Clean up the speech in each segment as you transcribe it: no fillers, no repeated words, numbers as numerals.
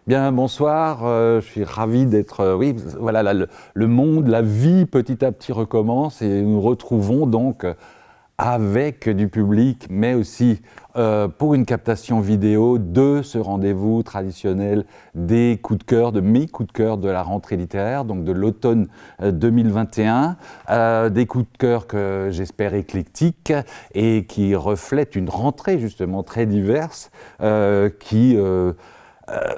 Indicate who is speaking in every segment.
Speaker 1: Bien, bonsoir, je suis ravi d'être... oui, voilà, le monde, la vie petit à petit recommence et nous nous retrouvons donc avec du public, mais aussi pour une captation vidéo de ce rendez-vous traditionnel des coups de cœur, de mes coups de cœur de la rentrée littéraire, donc de l'automne 2021, des coups de cœur que j'espère éclectiques et qui reflètent une rentrée justement très diverse qui...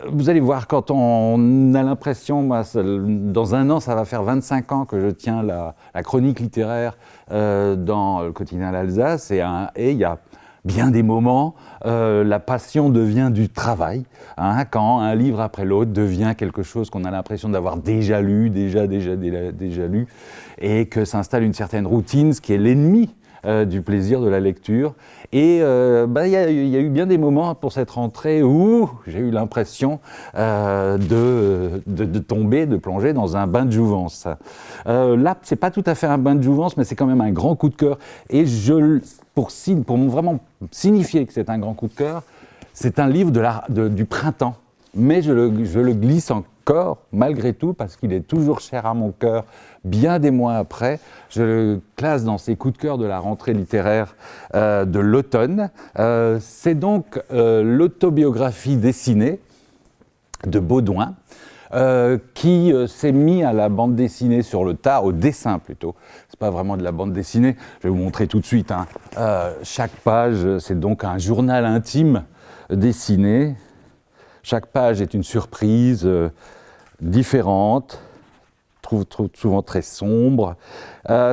Speaker 1: vous allez voir, quand on a l'impression, moi, dans un an, ça va faire 25 ans que je tiens la chronique littéraire dans le quotidien l'Alsace, et il y a bien des moments, la passion devient du travail, hein, quand un livre après l'autre devient quelque chose qu'on a l'impression d'avoir déjà lu, déjà lu, et que s'installe une certaine routine, ce qui est l'ennemi du plaisir de la lecture. Et y a eu bien des moments pour cette rentrée où j'ai eu l'impression de tomber, de plonger dans un bain de jouvence. Là, c'est pas tout à fait un bain de jouvence, mais c'est quand même un grand coup de cœur. Et pour vraiment signifier que c'est un grand coup de cœur, c'est un livre du printemps. Mais je le glisse encore, malgré tout, parce qu'il est toujours cher à mon cœur, bien des mois après. Je le classe dans ces coups de cœur de la rentrée littéraire de l'automne. C'est donc l'autobiographie dessinée de Baudouin, qui s'est mis à la bande dessinée sur le tard, au dessin plutôt. C'est pas vraiment de la bande dessinée, je vais vous montrer tout de suite, hein. Chaque page, c'est donc un journal intime dessiné. Chaque page est une surprise différente, souvent très sombre.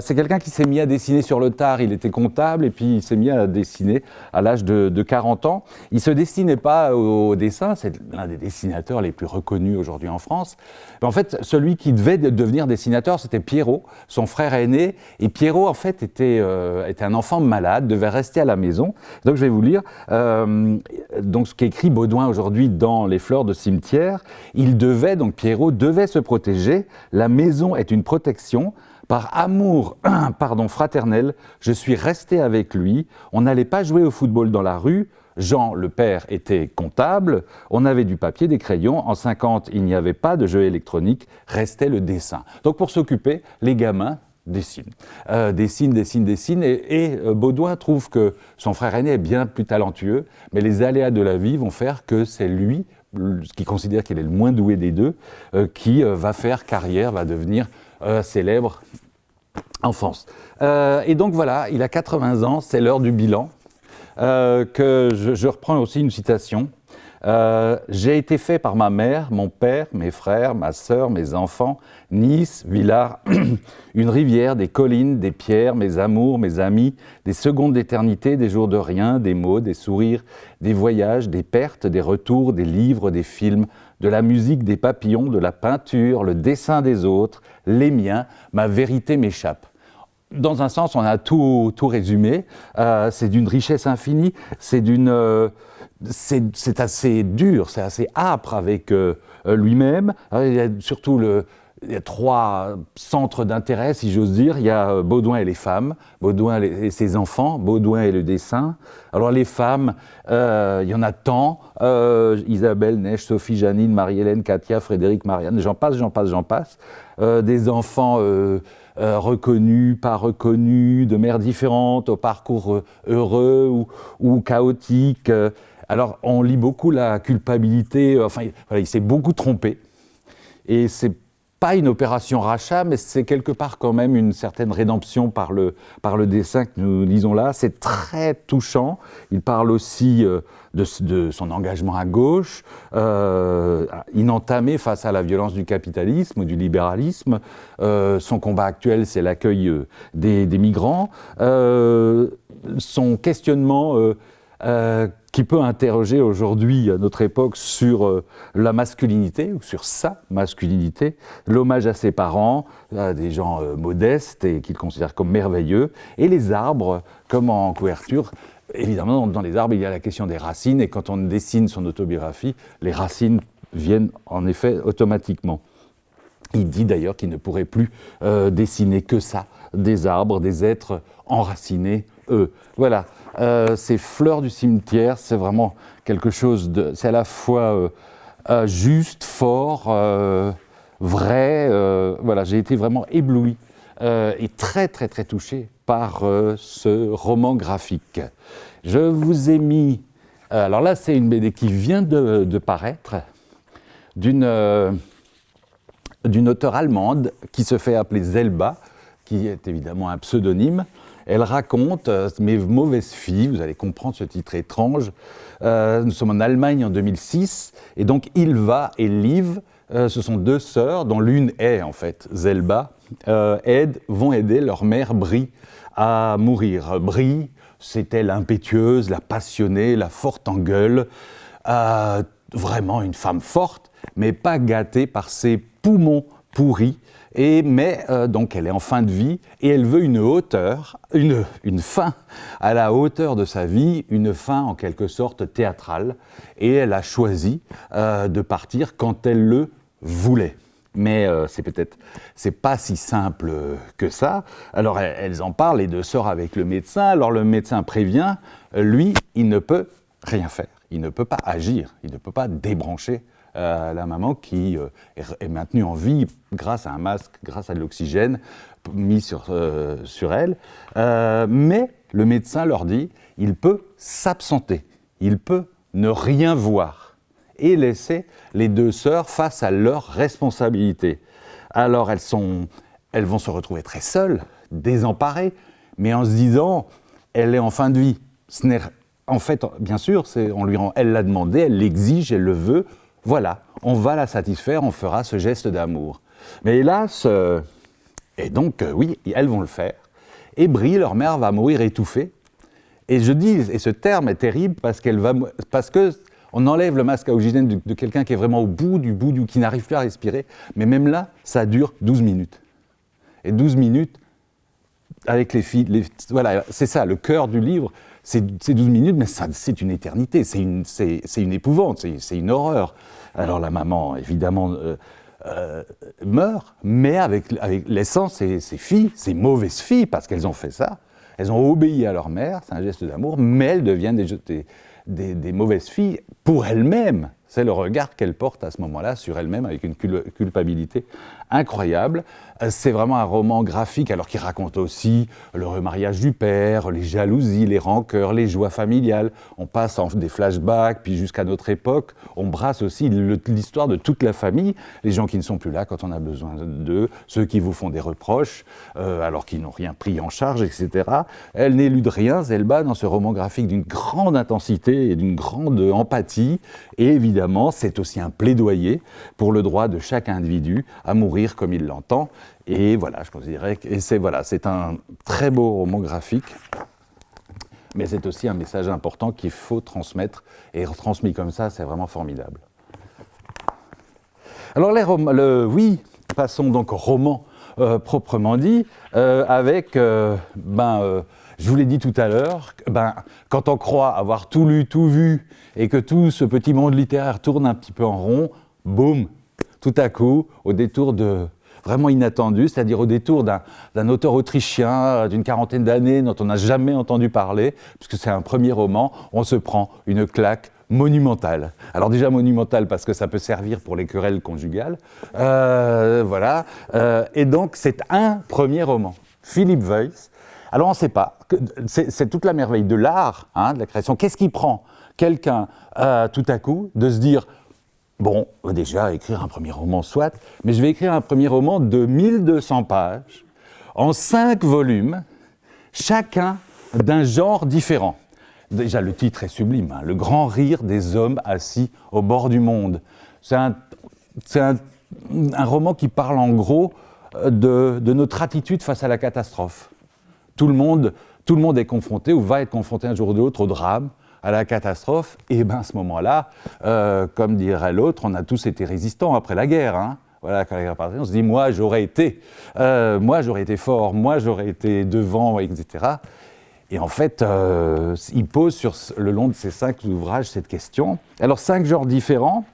Speaker 1: C'est quelqu'un qui s'est mis à dessiner sur le tard, il était comptable, et puis il s'est mis à dessiner à l'âge de 40 ans. Il ne se destinait pas au dessin, c'est l'un des dessinateurs les plus reconnus aujourd'hui en France. Mais en fait, celui qui devait devenir dessinateur, c'était Pierrot, son frère aîné. Et Pierrot, en fait, était un enfant malade, devait rester à la maison. Donc je vais vous lire donc, ce qu'écrit Baudouin aujourd'hui dans Les Fleurs de cimetière. Pierrot devait se protéger. La maison est une protection. Par amour fraternel, je suis resté avec lui. On n'allait pas jouer au football dans la rue. Jean, le père, était comptable. On avait du papier, des crayons. En 50, il n'y avait pas de jeux électroniques. Restait le dessin. Donc pour s'occuper, les gamins dessinent. Dessinent. Et Baudouin trouve que son frère aîné est bien plus talentueux, mais les aléas de la vie vont faire que c'est lui, qui considère qu'il est le moins doué des deux, qui va faire carrière, va devenir célèbre en France. Et donc voilà, il a 80 ans, c'est l'heure du bilan. Je reprends aussi une citation. J'ai été fait par ma mère, mon père, mes frères, ma sœur, mes enfants, Nice, Villars, une rivière, des collines, des pierres, mes amours, mes amis, des secondes d'éternité, des jours de rien, des mots, des sourires, des voyages, des pertes, des retours, des livres, des films, de la musique, des papillons, de la peinture, le dessin des autres, les miens, ma vérité m'échappe. Dans un sens, on a tout résumé. C'est d'une richesse infinie, c'est assez dur, c'est assez âpre avec lui-même. Il y a surtout il y a trois centres d'intérêt, si j'ose dire. Il y a Baudouin et les femmes, Baudouin et ses enfants, Baudouin et le dessin. Alors les femmes, il y en a tant. Isabelle, Neige, Sophie, Janine, Marie-Hélène, Katia, Frédéric, Marianne, j'en passe. Des enfants reconnus, pas reconnus, de mères différentes, au parcours heureux ou chaotique. Alors, on lit beaucoup la culpabilité, il s'est beaucoup trompé. Et c'est pas une opération rachat, mais c'est quelque part quand même une certaine rédemption par le dessin que nous lisons là. C'est très touchant. Il parle aussi de son engagement à gauche, inentamé face à la violence du capitalisme ou du libéralisme. Son combat actuel, c'est l'accueil des migrants. Son questionnement qui peut interroger aujourd'hui, à notre époque, sur la masculinité, ou sur sa masculinité, l'hommage à ses parents, à des gens modestes et qu'il considère comme merveilleux, et les arbres, comme en couverture. Évidemment, dans les arbres, il y a la question des racines, et quand on dessine son autobiographie, les racines viennent en effet automatiquement. Il dit d'ailleurs qu'il ne pourrait plus dessiner que ça, des arbres, des êtres enracinés, eux. Voilà. Ces fleurs du cimetière, c'est vraiment quelque chose de... C'est à la fois juste, fort, vrai. Voilà, j'ai été vraiment ébloui et très très très touché par ce roman graphique. Je vous ai mis, alors là c'est une BD qui vient de paraître, d'une auteure allemande qui se fait appeler Selba, qui est évidemment un pseudonyme. Elle raconte Mes mauvaises filles, vous allez comprendre ce titre étrange. Nous sommes en Allemagne en 2006, et donc Ilva et Liv, ce sont deux sœurs, dont l'une est en fait Selba, vont aider leur mère Brie à mourir. Brie, c'était l'impétueuse, la passionnée, la forte en gueule, vraiment une femme forte, mais pas gâtée par ses poumons pourris. Mais donc elle est en fin de vie et elle veut une fin à la hauteur de sa vie, une fin en quelque sorte théâtrale. Et elle a choisi de partir quand elle le voulait. Mais c'est pas si simple que ça. Alors elles en parlent, les deux sœurs, avec le médecin. Alors le médecin prévient, lui, il ne peut rien faire. Il ne peut pas agir, il ne peut pas débrancher la maman qui est maintenue en vie grâce à un masque, grâce à de l'oxygène mis sur elle. Mais le médecin leur dit, il peut s'absenter, il peut ne rien voir et laisser les deux sœurs face à leurs responsabilités. Alors elles vont se retrouver très seules, désemparées, mais en se disant, elle est en fin de vie. En fait, bien sûr, elle l'a demandé, elle l'exige, elle le veut. Voilà, on va la satisfaire, on fera ce geste d'amour. Mais hélas, et donc oui, elles vont le faire. Et Brie, leur mère, va mourir étouffée. Et ce terme est terrible parce qu'on enlève le masque à oxygène de quelqu'un qui est vraiment au bout du, qui n'arrive plus à respirer. Mais même là, ça dure 12 minutes. Et 12 minutes, avec les filles, voilà, c'est ça, le cœur du livre. C'est 12 minutes, mais c'est une éternité, c'est une épouvante, c'est une horreur. Alors la maman, évidemment, meurt, mais avec laissant ses filles, ses mauvaises filles, parce qu'elles ont fait ça, elles ont obéi à leur mère, c'est un geste d'amour, mais elles deviennent des mauvaises filles pour elles-mêmes. C'est le regard qu'elles portent à ce moment-là sur elles-mêmes avec une culpabilité incroyable. C'est vraiment un roman graphique, alors qui raconte aussi le remariage du père, les jalousies, les rancœurs, les joies familiales. On passe des flashbacks, puis jusqu'à notre époque, on brasse aussi l'histoire de toute la famille, les gens qui ne sont plus là quand on a besoin d'eux, ceux qui vous font des reproches, alors qu'ils n'ont rien pris en charge, etc. Elle n'élude rien, Selba, dans ce roman graphique d'une grande intensité et d'une grande empathie, et évidemment, c'est aussi un plaidoyer pour le droit de chaque individu à mourir comme il l'entend. Et voilà, je considérais que c'est un très beau roman graphique, mais c'est aussi un message important qu'il faut transmettre, et transmis comme ça, c'est vraiment formidable. Alors oui, passons donc au roman proprement dit, avec, je vous l'ai dit tout à l'heure, quand on croit avoir tout lu, tout vu, et que tout ce petit monde littéraire tourne un petit peu en rond, boum, tout à coup, au détour vraiment inattendu, c'est-à-dire au détour d'un auteur autrichien d'une quarantaine d'années dont on n'a jamais entendu parler, puisque c'est un premier roman, on se prend une claque monumentale. Alors déjà monumentale parce que ça peut servir pour les querelles conjugales, voilà, et donc c'est un premier roman, Philipp Weiss. Alors on ne sait pas, c'est toute la merveille de l'art, de la création. Qu'est-ce qui prend quelqu'un tout à coup de se dire, bon, déjà, écrire un premier roman, soit, mais je vais écrire un premier roman de 1200 pages, en 5 volumes, chacun d'un genre différent. Déjà, le titre est sublime, Le grand rire des hommes assis au bord du monde. C'est un roman qui parle en gros de notre attitude face à la catastrophe. Tout le monde est confronté, ou va être confronté un jour ou l'autre au drame, à la catastrophe, et à ce moment-là, comme dirait l'autre, on a tous été résistants après la guerre. Voilà, quand la guerre partait, on se dit, moi j'aurais été fort, moi j'aurais été devant, etc. Et en fait, il pose le long de ces 5 ouvrages cette question. Alors 5 genres différents,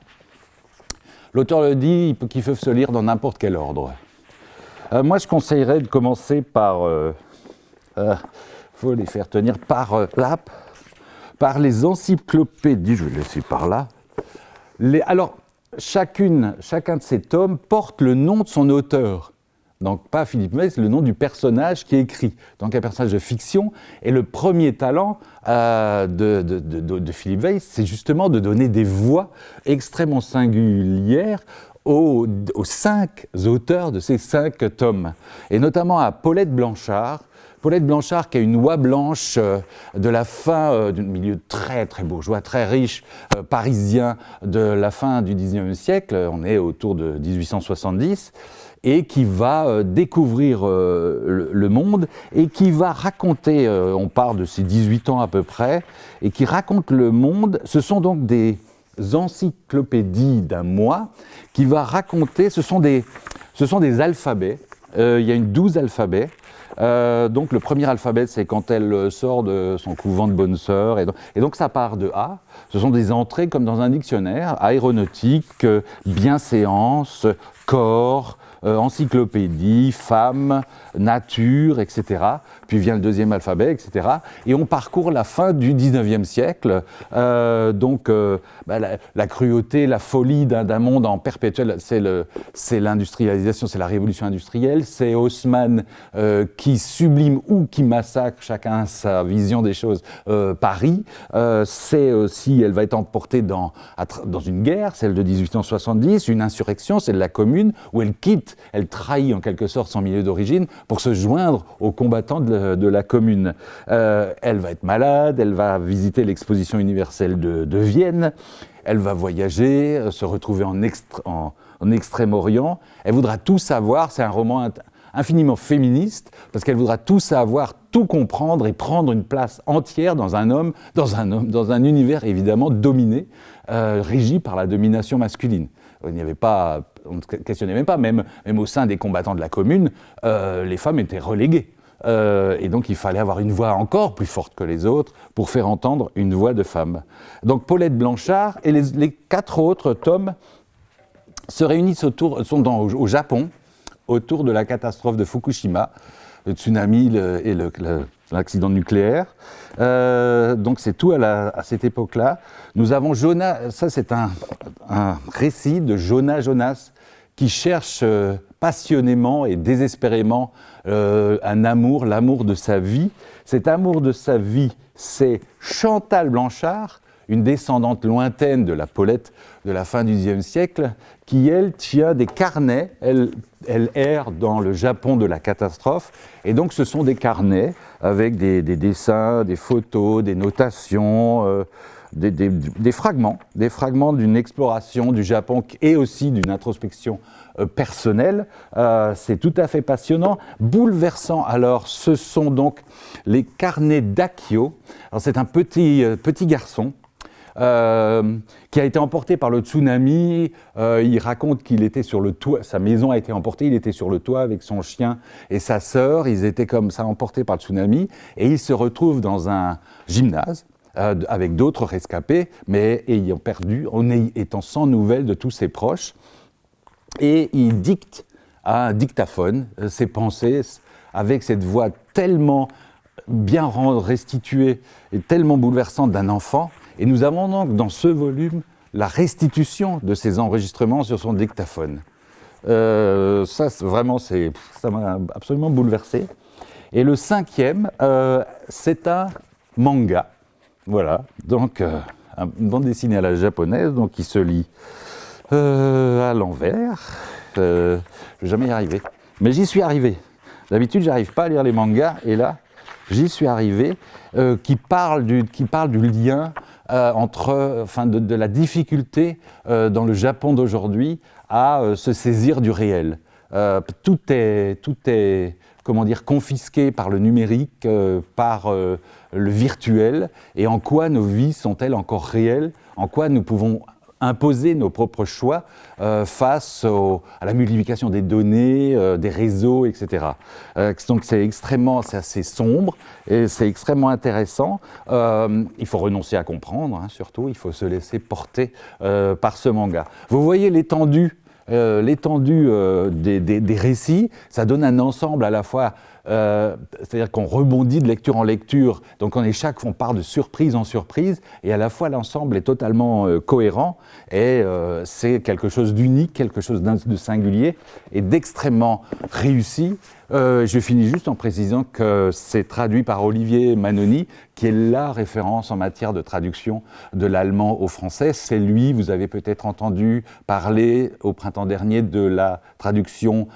Speaker 1: l'auteur le dit, qu'ils peuvent se lire dans n'importe quel ordre. Moi je conseillerais de commencer par, faut les faire tenir par les encyclopédies, je vais le laisser par là. Alors, chacun de ces tomes porte le nom de son auteur. Donc pas Philippe Weil, c'est le nom du personnage qui est écrit. Donc un personnage de fiction. Et le premier talent de Philippe Weil, c'est justement de donner des voix extrêmement singulières aux 5 auteurs de ces 5 tomes. Et notamment à Paulette Blanchard. Paulette Blanchard qui a une oie blanche de la fin d'un milieu très très bourgeois, très riche, parisien de la fin du XIXe siècle, on est autour de 1870, et qui va découvrir le monde et qui va raconter, on part de ses 18 ans à peu près, et qui raconte le monde. Ce sont donc des encyclopédies d'un mois qui va raconter, ce sont des alphabets, il y a 12 alphabets. Donc le premier alphabet, c'est quand elle sort de son couvent de bonne sœur, et donc ça part de A. Ce sont des entrées comme dans un dictionnaire: aéronautique, bienséance, corps, encyclopédie, femme, nature, etc. Puis vient le deuxième alphabet, etc. Et on parcourt la fin du XIXe siècle, la cruauté, la folie d'un monde en perpétuel, c'est l'industrialisation, c'est la révolution industrielle, c'est Haussmann qui sublime ou qui massacre, chacun sa vision des choses, Paris, c'est aussi, elle va être emportée dans une guerre, celle de 1870, une insurrection, celle de la Commune, où elle trahit en quelque sorte son milieu d'origine pour se joindre aux combattants de la Commune. Elle va être malade, elle va visiter l'exposition universelle de Vienne, elle va voyager, se retrouver en Extrême-Orient. Elle voudra tout savoir, c'est un roman infiniment féministe, parce qu'elle voudra tout savoir, tout comprendre et prendre une place entière dans un univers évidemment dominé, régi par la domination masculine. On ne questionnait même pas, même au sein des combattants de la Commune, les femmes étaient reléguées. Et donc il fallait avoir une voix encore plus forte que les autres pour faire entendre une voix de femme. Donc Paulette Blanchard et les 4 autres tomes se réunissent au Japon, autour de la catastrophe de Fukushima, le tsunami et l'accident nucléaire. Donc c'est tout à cette époque-là. Nous avons Jonas, ça c'est un récit de Jonas qui cherche passionnément et désespérément l'amour de sa vie. Cet amour de sa vie, c'est Chantal Blanchard, une descendante lointaine de la Paulette de la fin du XIXe siècle, qui, elle, tient des carnets, elle erre dans le Japon de la catastrophe, et donc ce sont des carnets avec des dessins, des photos, des notations, des fragments d'une exploration du Japon et aussi d'une introspection personnelle. C'est tout à fait passionnant, bouleversant. Alors, ce sont donc les carnets d'Akio. Alors, c'est un petit garçon qui a été emporté par le tsunami. Il raconte qu'il était sur le toit, sa maison a été emportée, il était sur le toit avec son chien et sa sœur, ils étaient comme ça emportés par le tsunami, et il se retrouve dans un gymnase avec d'autres rescapés, mais ayant perdu, étant sans nouvelles de tous ses proches, et il dicte à un dictaphone ses pensées avec cette voix tellement bien restituée et tellement bouleversante d'un enfant. Et nous avons donc dans ce volume la restitution de ces enregistrements sur son dictaphone. Ça m'a absolument bouleversé. Et le 5e, c'est un manga. Voilà, donc une bande dessinée à la japonaise, donc qui se lit à l'envers. Je ne vais jamais y arriver. Mais j'y suis arrivé. D'habitude, je n'arrive pas à lire les mangas, et là, j'y suis arrivé, qui parle du lien de la difficulté dans le Japon d'aujourd'hui à se saisir du réel. Tout est confisqué par le numérique, par le virtuel, et en quoi nos vies sont-elles encore réelles, en quoi nous pouvons imposer nos propres choix face à la multiplication des données, des réseaux, etc. Donc c'est assez sombre et c'est extrêmement intéressant. Il faut renoncer à comprendre, surtout, il faut se laisser porter par ce manga. Vous voyez l'étendue l'étendue des récits, ça donne un ensemble à la fois, c'est-à-dire qu'on rebondit de lecture en lecture, donc on part de surprise en surprise, et à la fois l'ensemble est totalement cohérent, et c'est quelque chose d'unique, quelque chose de singulier, et d'extrêmement réussi. Je finis juste en précisant que c'est traduit par Olivier Manoni, qui est la référence en matière de traduction de l'allemand au français. C'est lui, vous avez peut-être entendu parler au printemps dernier de la traduction,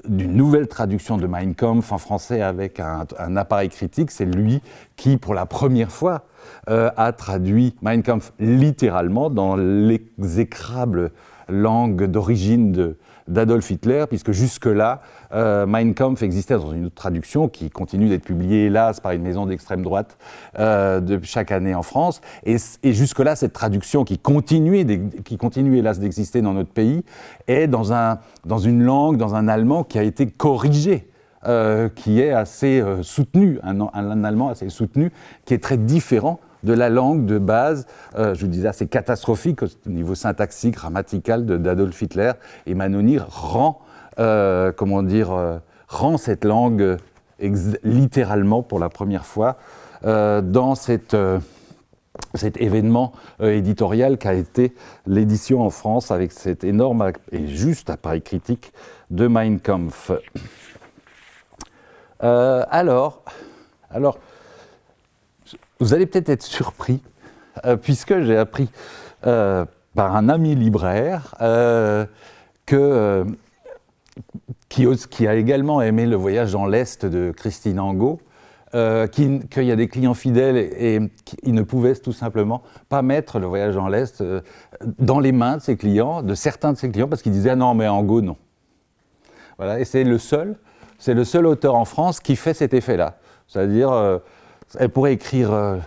Speaker 1: d'une nouvelle traduction de Mein Kampf en français avec un appareil critique. C'est lui qui, pour la première fois, a traduit Mein Kampf littéralement dans l'exécrable langue d'origine d'Adolf Hitler, puisque jusque-là, Mein Kampf existait dans une autre traduction qui continue d'être publiée, hélas, par une maison d'extrême droite de chaque année en France. Et jusque-là, cette traduction qui continue hélas d'exister dans notre pays est dans une langue, dans un allemand qui a été corrigé. Qui est assez soutenu, un allemand assez soutenu, qui est très différent de la langue de base, je vous disais, assez catastrophique au niveau syntaxique, grammatical d'Adolf Hitler. Et Manoni rend cette langue littéralement pour la première fois dans cet événement éditorial qu'a été l'édition en France avec cet énorme et juste appareil critique de Mein Kampf. Alors, vous allez peut-être être surpris, puisque j'ai appris par un ami libraire qui a également aimé Le Voyage dans l'Est de Christine Angot, qu'il y a des clients fidèles et qui ne pouvaient tout simplement pas mettre Le Voyage dans l'Est dans les mains de ses clients, de certains de ses clients, parce qu'ils disaient « Ah non, mais Angot, non ». Voilà, et c'est le seul auteur en France qui fait cet effet-là. C'est-à-dire, elle pourrait écrire le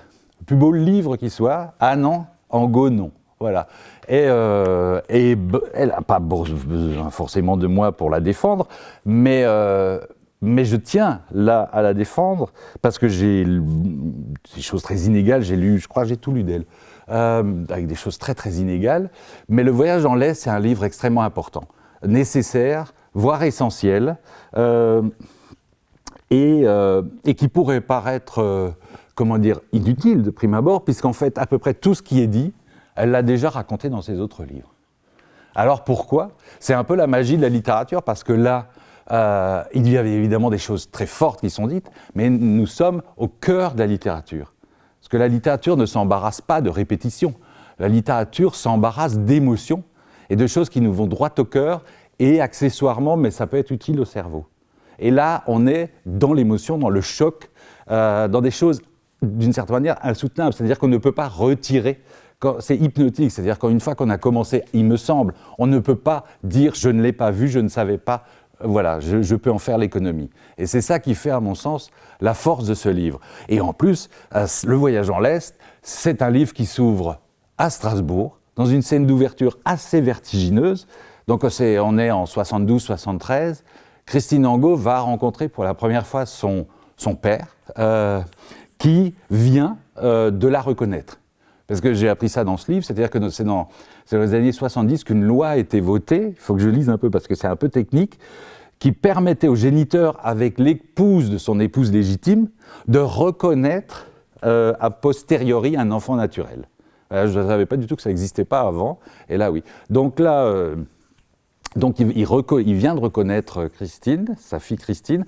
Speaker 1: plus beau livre qui soit, ah non, Angot, non. Voilà. Et elle n'a pas besoin forcément de moi pour la défendre, mais je tiens là à la défendre parce que j'ai des choses très inégales. Je crois que j'ai tout lu d'elle, avec des choses très très inégales. Mais Le Voyage dans l'Est, c'est un livre extrêmement important, nécessaire, voire essentiel, et qui pourrait paraître, inutile de prime abord, puisqu'en fait, à peu près tout ce qui est dit, elle l'a déjà raconté dans ses autres livres. Alors pourquoi ? C'est un peu la magie de la littérature, parce que là, il y avait évidemment des choses très fortes qui sont dites, mais nous sommes au cœur de la littérature. Parce que la littérature ne s'embarrasse pas de répétitions. La littérature s'embarrasse d'émotions et de choses qui nous vont droit au cœur, et accessoirement, mais ça peut être utile au cerveau. Et là, on est dans l'émotion, dans le choc, dans des choses, d'une certaine manière, insoutenables. C'est-à-dire qu'on ne peut pas retirer. C'est hypnotique, c'est-à-dire qu'une fois qu'on a commencé, il me semble, on ne peut pas dire « je ne l'ai pas vu, je ne savais pas ». Voilà, je peux en faire l'économie. Et c'est ça qui fait, à mon sens, la force de ce livre. Et en plus, Le Voyage dans l'Est, c'est un livre qui s'ouvre à Strasbourg, dans une scène d'ouverture assez vertigineuse. Donc on est en 72-73. Christine Angot va rencontrer pour la première fois son père, qui vient de la reconnaître. Parce que j'ai appris ça dans ce livre, c'est-à-dire que c'est dans les années 70 qu'une loi a été votée, il faut que je lise un peu parce que c'est un peu technique, qui permettait au géniteur, avec l'épouse de son épouse légitime, de reconnaître a posteriori un enfant naturel. Je ne savais pas du tout que ça n'existait pas avant, et là oui. Donc là, il vient de reconnaître Christine, sa fille Christine,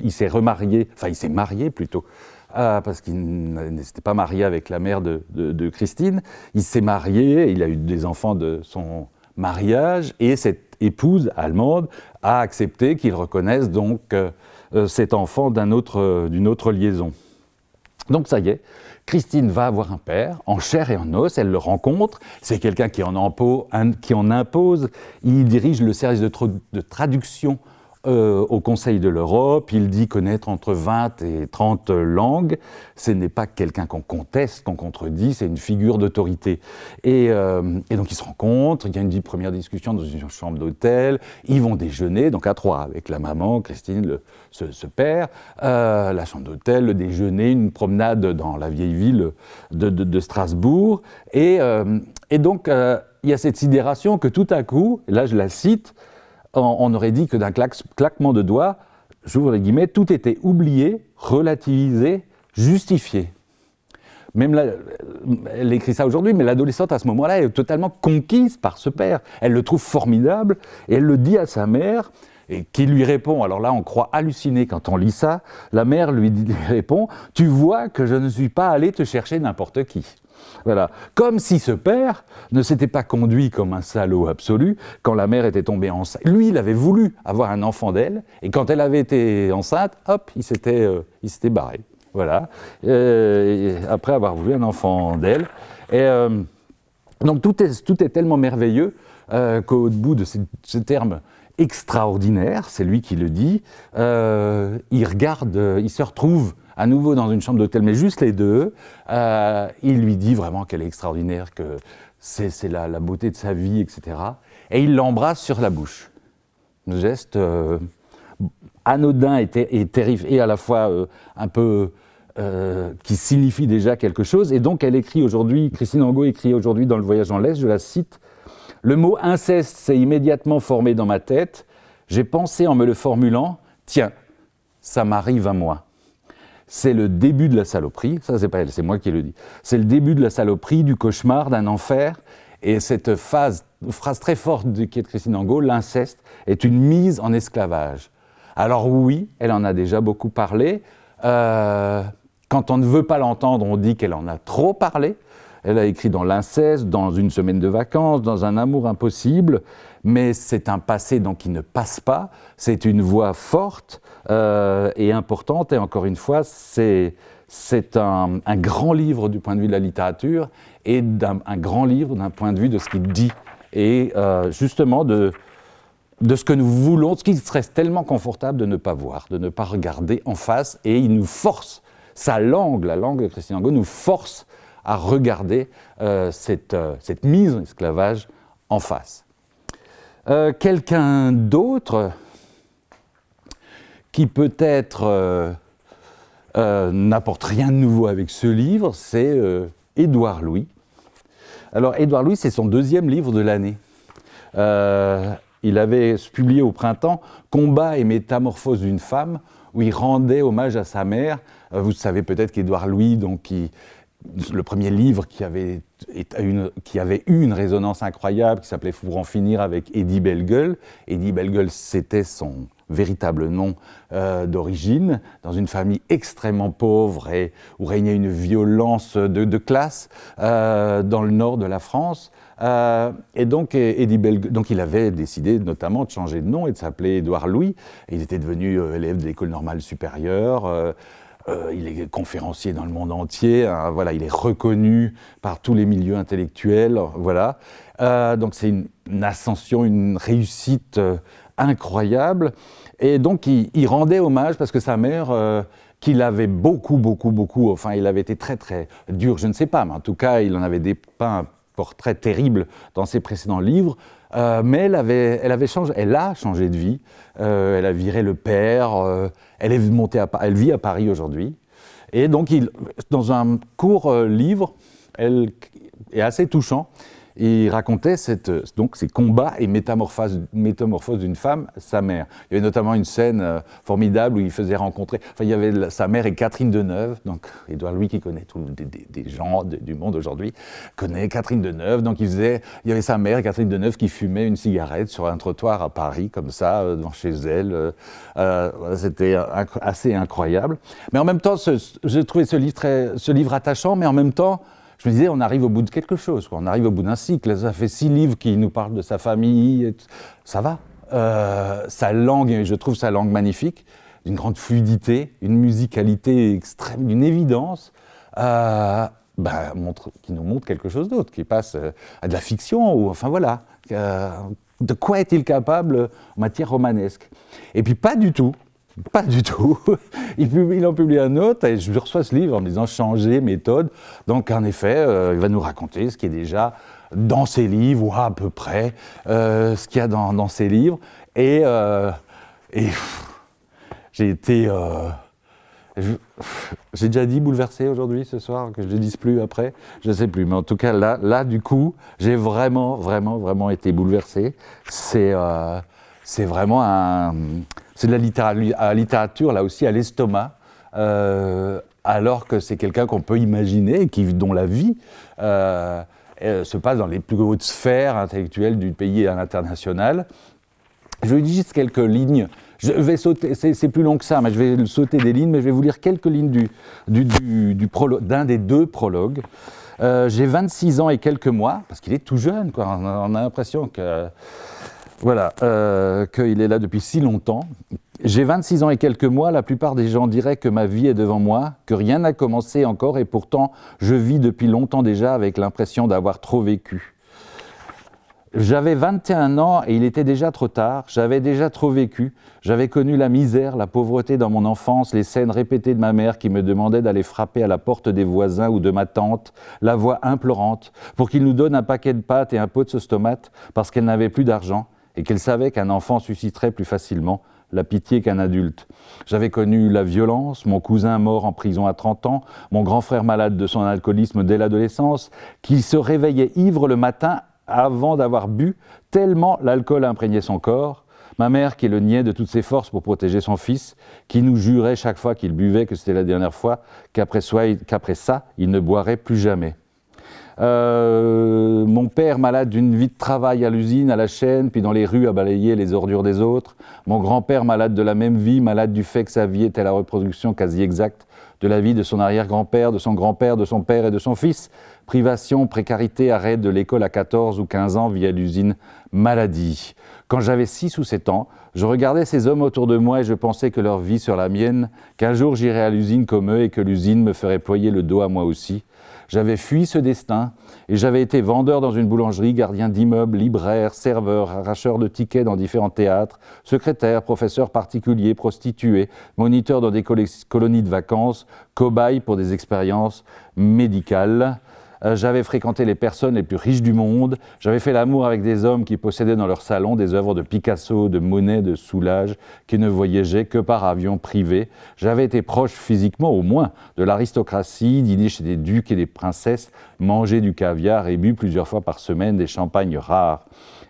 Speaker 1: il s'est marié plutôt, parce qu'il n'était pas marié avec la mère de Christine. Il s'est marié, il a eu des enfants de son mariage, et cette épouse allemande a accepté qu'il reconnaisse donc cet enfant d'une autre liaison. Donc ça y est, Christine va avoir un père, en chair et en os, elle le rencontre, c'est quelqu'un qui en impose, il dirige le service de traduction au Conseil de l'Europe, il dit connaître entre 20 et 30 langues, ce n'est pas quelqu'un qu'on conteste, qu'on contredit, c'est une figure d'autorité. Et donc ils se rencontrent, il y a une première discussion dans une chambre d'hôtel, ils vont déjeuner, donc à trois, avec la maman, Christine, ce père, la chambre d'hôtel, le déjeuner, une promenade dans la vieille ville de Strasbourg, et donc il y a cette sidération que tout à coup, et là je la cite, on aurait dit que d'un claquement de doigts, j'ouvre les guillemets, tout était oublié, relativisé, justifié. Même là, elle écrit ça aujourd'hui, mais l'adolescente à ce moment-là est totalement conquise par ce père. Elle le trouve formidable et elle le dit à sa mère, et qui lui répond, alors là on croit halluciner quand on lit ça, la mère lui répond « Tu vois que je ne suis pas allé te chercher n'importe qui ». Voilà. Comme si ce père ne s'était pas conduit comme un salaud absolu quand la mère était tombée enceinte. Lui, il avait voulu avoir un enfant d'elle, et quand elle avait été enceinte, hop, il s'était barré. Voilà. Après avoir voulu un enfant d'elle. Et donc tout est tellement merveilleux qu'au bout de ce terme extraordinaire, c'est lui qui le dit, il se retrouve à nouveau dans une chambre d'hôtel, mais juste les deux. Il lui dit vraiment qu'elle est extraordinaire, que c'est la beauté de sa vie, etc. Et il l'embrasse sur la bouche. Un geste anodin et terrifiant, et à la fois un peu qui signifie déjà quelque chose. Et donc elle écrit aujourd'hui, Christine Angot écrit aujourd'hui dans Le Voyage en l'Est, je la cite, « Le mot inceste s'est immédiatement formé dans ma tête. J'ai pensé en me le formulant, tiens, ça m'arrive à moi. C'est le début de la saloperie, ça c'est pas elle, c'est moi qui le dis. C'est le début de la saloperie, du cauchemar, d'un enfer. Et cette phrase très forte qui est de Christine Angot, l'inceste, est une mise en esclavage. Alors oui, elle en a déjà beaucoup parlé. Quand on ne veut pas l'entendre, on dit qu'elle en a trop parlé. Elle a écrit dans l'inceste, dans Une semaine de vacances, dans Un amour impossible. Mais c'est un passé donc qui ne passe pas. C'est une voix forte et importante. Et encore une fois, c'est un grand livre du point de vue de la littérature et un grand livre d'un point de vue de ce qu'il dit. Et justement de ce que nous voulons, ce qui serait tellement confortable de ne pas voir, de ne pas regarder en face. Et il nous force, la langue de Christine Angot nous force à regarder cette mise en esclavage en face. Quelqu'un d'autre qui peut-être n'apporte rien de nouveau avec ce livre, c'est Édouard Louis. Alors Édouard Louis, c'est son deuxième livre de l'année. Il avait publié au printemps « Combat et métamorphose d'une femme » où il rendait hommage à sa mère. Vous savez peut-être qu'Édouard Louis, le premier livre qui avait eu une résonance incroyable, qui s'appelait « Pour en finir » avec Eddie Bellegueule. Eddie Bellegueule, c'était son véritable nom d'origine, dans une famille extrêmement pauvre et où régnait une violence de classe dans le nord de la France. Et donc, il avait décidé notamment de changer de nom et de s'appeler Édouard Louis. Il était devenu élève de l'École normale supérieure. Il est conférencier dans le monde entier. Voilà, il est reconnu par tous les milieux intellectuels. Voilà. Donc c'est une ascension, une réussite incroyable. Et donc il rendait hommage parce que sa mère, qu'il avait beaucoup, enfin il avait été très très dur, je ne sais pas, mais en tout cas il en avait dépeint un portrait terrible dans ses précédents livres. Mais elle a changé de vie. Elle a viré le père. Elle vit à Paris aujourd'hui. Et donc, dans un court livre, elle est assez touchant. Il racontait ces combats et métamorphose d'une femme, sa mère. Il y avait notamment une scène formidable où il faisait rencontrer... il y avait sa mère et Catherine Deneuve, donc Édouard Louis qui connaît des gens du monde aujourd'hui, connaît Catherine Deneuve. Donc il y avait sa mère et Catherine Deneuve qui fumaient une cigarette sur un trottoir à Paris, comme ça, chez elle. C'était assez incroyable. Mais en même temps, j'ai trouvé ce livre attachant, mais en même temps, je me disais, on arrive au bout de quelque chose, quoi. On arrive au bout d'un cycle. Ça fait 6 livres qui nous parlent de sa famille. Ça va. Sa langue, je trouve sa langue magnifique, d'une grande fluidité, une musicalité extrême, d'une évidence, qui nous montre quelque chose d'autre, qui passe à de la fiction, ou enfin voilà. De quoi est-il capable en matière romanesque? Et puis pas du tout. Pas du tout. Il en publie un autre et je reçois ce livre en me disant changer méthode. Donc en effet, il va nous raconter ce qui est déjà dans ses livres, ou à peu près ce qu'il y a dans ses livres. Et j'ai été J'ai déjà dit bouleversé aujourd'hui, ce soir, que je ne le dise plus après, je ne sais plus. Mais en tout cas, là du coup, j'ai vraiment été bouleversé. C'est vraiment c'est de la littérature, là aussi, à l'estomac, alors que c'est quelqu'un qu'on peut imaginer, dont la vie se passe dans les plus hautes sphères intellectuelles du pays à l'international. Je lis juste quelques lignes. Je vais sauter, c'est plus long que ça, mais je vais sauter des lignes, mais je vais vous lire quelques lignes d'un des deux prologues. J'ai 26 ans et quelques mois, parce qu'il est tout jeune, quoi. On a l'impression que, voilà, qu'il est là depuis si longtemps. J'ai 26 ans et quelques mois, la plupart des gens diraient que ma vie est devant moi, que rien n'a commencé encore, et pourtant je vis depuis longtemps déjà avec l'impression d'avoir trop vécu. J'avais 21 ans et il était déjà trop tard, j'avais déjà trop vécu, j'avais connu la misère, la pauvreté dans mon enfance, les scènes répétées de ma mère qui me demandait d'aller frapper à la porte des voisins ou de ma tante, la voix implorante, pour qu'il nous donne un paquet de pâtes et un pot de sauce tomate parce qu'elle n'avait plus d'argent et qu'elle savait qu'un enfant susciterait plus facilement la pitié qu'un adulte. J'avais connu la violence, mon cousin mort en prison à 30 ans, mon grand frère malade de son alcoolisme dès l'adolescence, qui se réveillait ivre le matin avant d'avoir bu, tellement l'alcool imprégnait son corps, ma mère qui le niait de toutes ses forces pour protéger son fils, qui nous jurait chaque fois qu'il buvait que c'était la dernière fois, qu'après ça, il ne boirait plus jamais. Mon père malade d'une vie de travail à l'usine, à la chaîne, puis dans les rues à balayer les ordures des autres. Mon grand-père malade de la même vie, malade du fait que sa vie était la reproduction quasi exacte de la vie de son arrière-grand-père, de son grand-père, de son père et de son fils. Privation, précarité, arrêt de l'école à 14 ou 15 ans via l'usine, maladie. Quand j'avais 6 ou 7 ans, je regardais ces hommes autour de moi et je pensais que leur vie sur la mienne, qu'un jour j'irais à l'usine comme eux et que l'usine me ferait ployer le dos à moi aussi. J'avais fui ce destin et j'avais été vendeur dans une boulangerie, gardien d'immeubles, libraire, serveur, arracheur de tickets dans différents théâtres, secrétaire, professeur particulier, prostitué, moniteur dans des colonies de vacances, cobaye pour des expériences médicales. J'avais fréquenté les personnes les plus riches du monde, j'avais fait l'amour avec des hommes qui possédaient dans leur salon des œuvres de Picasso, de Monet, de Soulages, qui ne voyageaient que par avion privé. J'avais été proche physiquement, au moins, de l'aristocratie, dîné chez des ducs et des princesses, mangé du caviar et bu plusieurs fois par semaine des champagnes rares.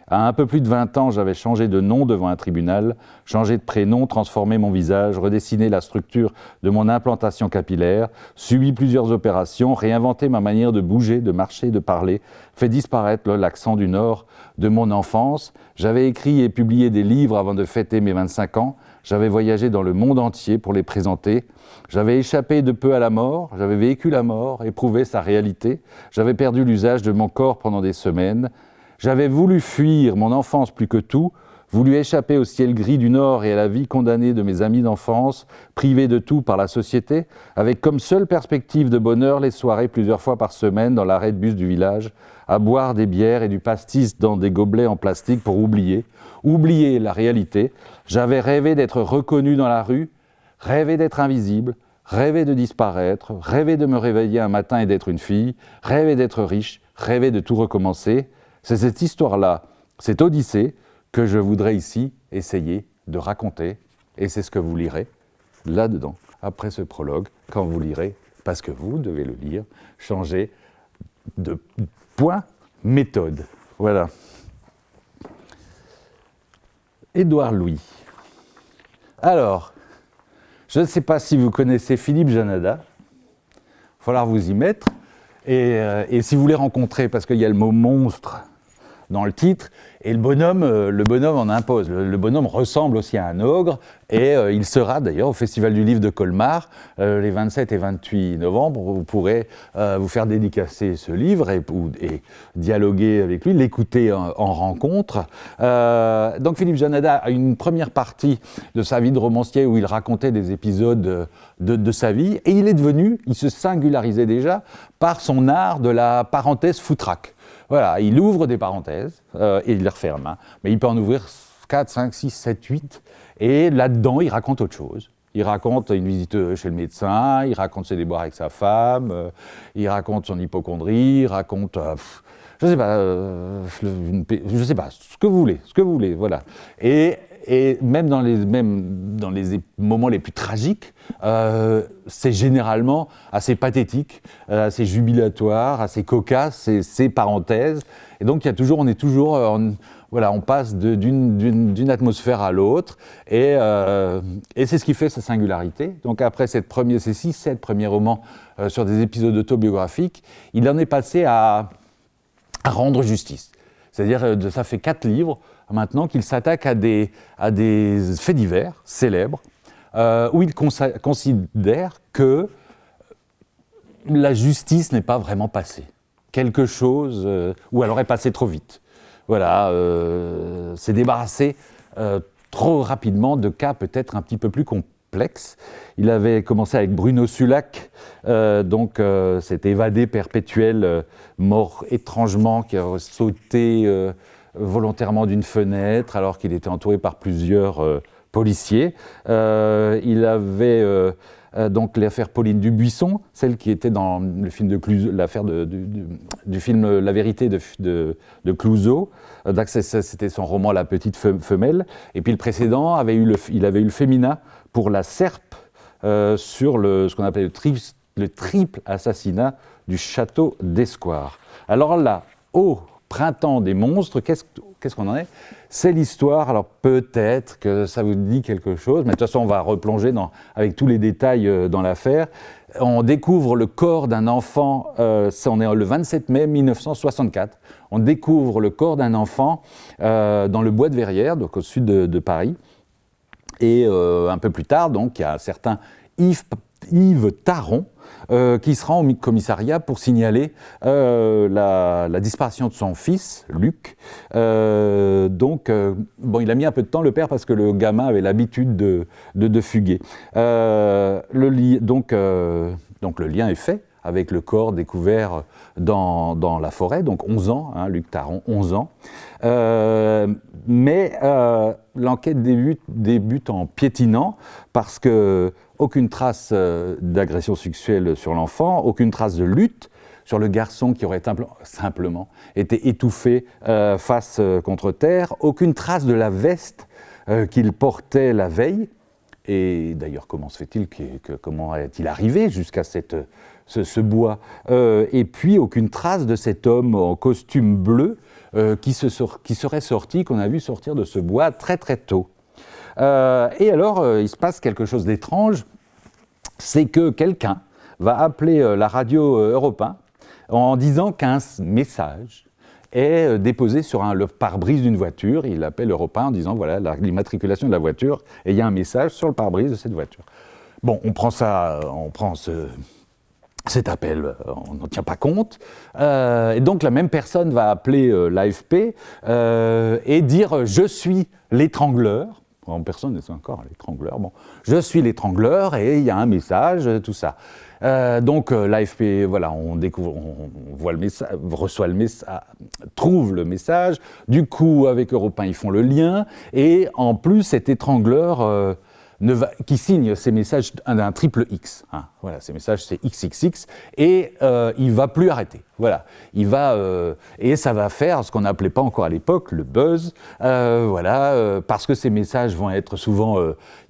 Speaker 1: À un peu plus de 20 ans, j'avais changé de nom devant un tribunal, changé de prénom, transformé mon visage, redessiné la structure de mon implantation capillaire, subi plusieurs opérations, réinventé ma manière de bouger, de marcher, de parler, fait disparaître l'accent du Nord de mon enfance. J'avais écrit et publié des livres avant de fêter mes 25 ans. J'avais voyagé dans le monde entier pour les présenter. J'avais échappé de peu à la mort, j'avais vécu la mort, éprouvé sa réalité. J'avais perdu l'usage de mon corps pendant des semaines. J'avais voulu fuir mon enfance plus que tout, voulu échapper au ciel gris du Nord et à la vie condamnée de mes amis d'enfance, privé de tout par la société, avec comme seule perspective de bonheur les soirées plusieurs fois par semaine dans l'arrêt de bus du village, à boire des bières et du pastis dans des gobelets en plastique pour oublier la réalité. J'avais rêvé d'être reconnu dans la rue, rêvé d'être invisible, rêvé de disparaître, rêvé de me réveiller un matin et d'être une fille, rêvé d'être riche, rêvé de tout recommencer. C'est cette histoire-là, cette odyssée, que je voudrais ici essayer de raconter. Et c'est ce que vous lirez là-dedans, après ce prologue, quand vous lirez, parce que vous devez le lire, changer de point méthode. Voilà. Édouard Louis. Alors, je ne sais pas si vous connaissez Philippe Janada, il va falloir vous y mettre. Et si vous voulez rencontrer, parce qu'il y a le mot monstre dans le titre, et le bonhomme en impose. Le bonhomme ressemble aussi à un ogre, et il sera d'ailleurs au Festival du Livre de Colmar, les 27 et 28 novembre. Vous pourrez vous faire dédicacer ce livre et dialoguer avec lui, l'écouter en rencontre. Donc Philippe Janada a une première partie de sa vie de romancier où il racontait des épisodes de sa vie, et il se singularisait déjà par son art de la parenthèse foutraque. Voilà, il ouvre des parenthèses et il les referme, hein. Mais il peut en ouvrir 4, 5, 6, 7, 8, et là-dedans, il raconte autre chose. Il raconte une visite chez le médecin, il raconte ses déboires avec sa femme, il raconte son hypocondrie, il raconte, je sais pas, ce que vous voulez, voilà. Et et même dans les moments les plus tragiques, c'est généralement assez pathétique, assez jubilatoire, assez cocasse, c'est parenthèse. Et donc on est toujours, on passe d'une atmosphère à l'autre, et c'est ce qui fait sa singularité. Donc après ces 6-7 premiers romans sur des épisodes autobiographiques, il en est passé à rendre justice. C'est-à-dire, ça fait 4 livres maintenant qu'il s'attaque à des faits divers célèbres, où il considère que la justice n'est pas vraiment passée. Quelque chose, ou elle aurait passé trop vite. Voilà, s'est débarrassé trop rapidement de cas peut-être un petit peu plus complexes. Il avait commencé avec Bruno Sulac, cet évadé perpétuel, mort étrangement, qui a sauté volontairement d'une fenêtre alors qu'il était entouré par plusieurs policiers. Il avait donc l'affaire Pauline Dubuisson, celle qui était dans le film de Clouseau, l'affaire du film La Vérité de Clouseau. Donc c'était son roman La Petite Femelle. Et puis le précédent il avait eu le Fémina pour La Serpe, sur ce qu'on appelait le triple assassinat du château d'Escoir. Alors là, au Printemps des monstres, qu'est-ce qu'on en est? C'est l'histoire, alors peut-être que ça vous dit quelque chose, mais de toute façon on va replonger avec tous les détails dans l'affaire. On découvre le corps d'un enfant, on est le 27 mai 1964, on découvre le corps d'un enfant dans le bois de Verrières, donc au sud de Paris. Et un peu plus tard, donc, il y a un certain Yves Taron qui se rend au commissariat pour signaler la disparition de son fils, Luc. Il a mis un peu de temps, le père, parce que le gamin avait l'habitude de fuguer. Donc le lien est fait avec le corps découvert dans la forêt, donc 11 ans, Luc Taron, 11 ans. Mais l'enquête débute en piétinant, parce que aucune trace d'agression sexuelle sur l'enfant, aucune trace de lutte sur le garçon qui aurait simplement été étouffé face contre terre, aucune trace de la veste qu'il portait la veille. Et d'ailleurs, comment se fait-il comment est-il arrivé jusqu'à ce bois, et puis aucune trace de cet homme en costume bleu qui serait sorti, qu'on a vu sortir de ce bois très très tôt. Et alors, il se passe quelque chose d'étrange, c'est que quelqu'un va appeler la radio Europe 1 en disant qu'un message est déposé sur le pare-brise d'une voiture. Il appelle Europe 1 en disant voilà l'immatriculation de la voiture, et il y a un message sur le pare-brise de cette voiture. Bon, on prend cet appel, on n'en tient pas compte, et donc la même personne va appeler l'AFP et dire « Je suis l'étrangleur ». En personne n'est encore l'étrangleur. Bon, je suis l'étrangleur et il y a un message, tout ça. Donc l'AFP, voilà, on voit le message, reçoit le message, trouve le message. Du coup, avec Europe 1, ils font le lien. Et en plus, cet étrangleur qui signe ces messages d'un triple X. Voilà, ces messages, c'est XXX. Et il ne va plus arrêter. Voilà. Et ça va faire ce qu'on n'appelait pas encore à l'époque le buzz. Parce que ces messages vont être souvent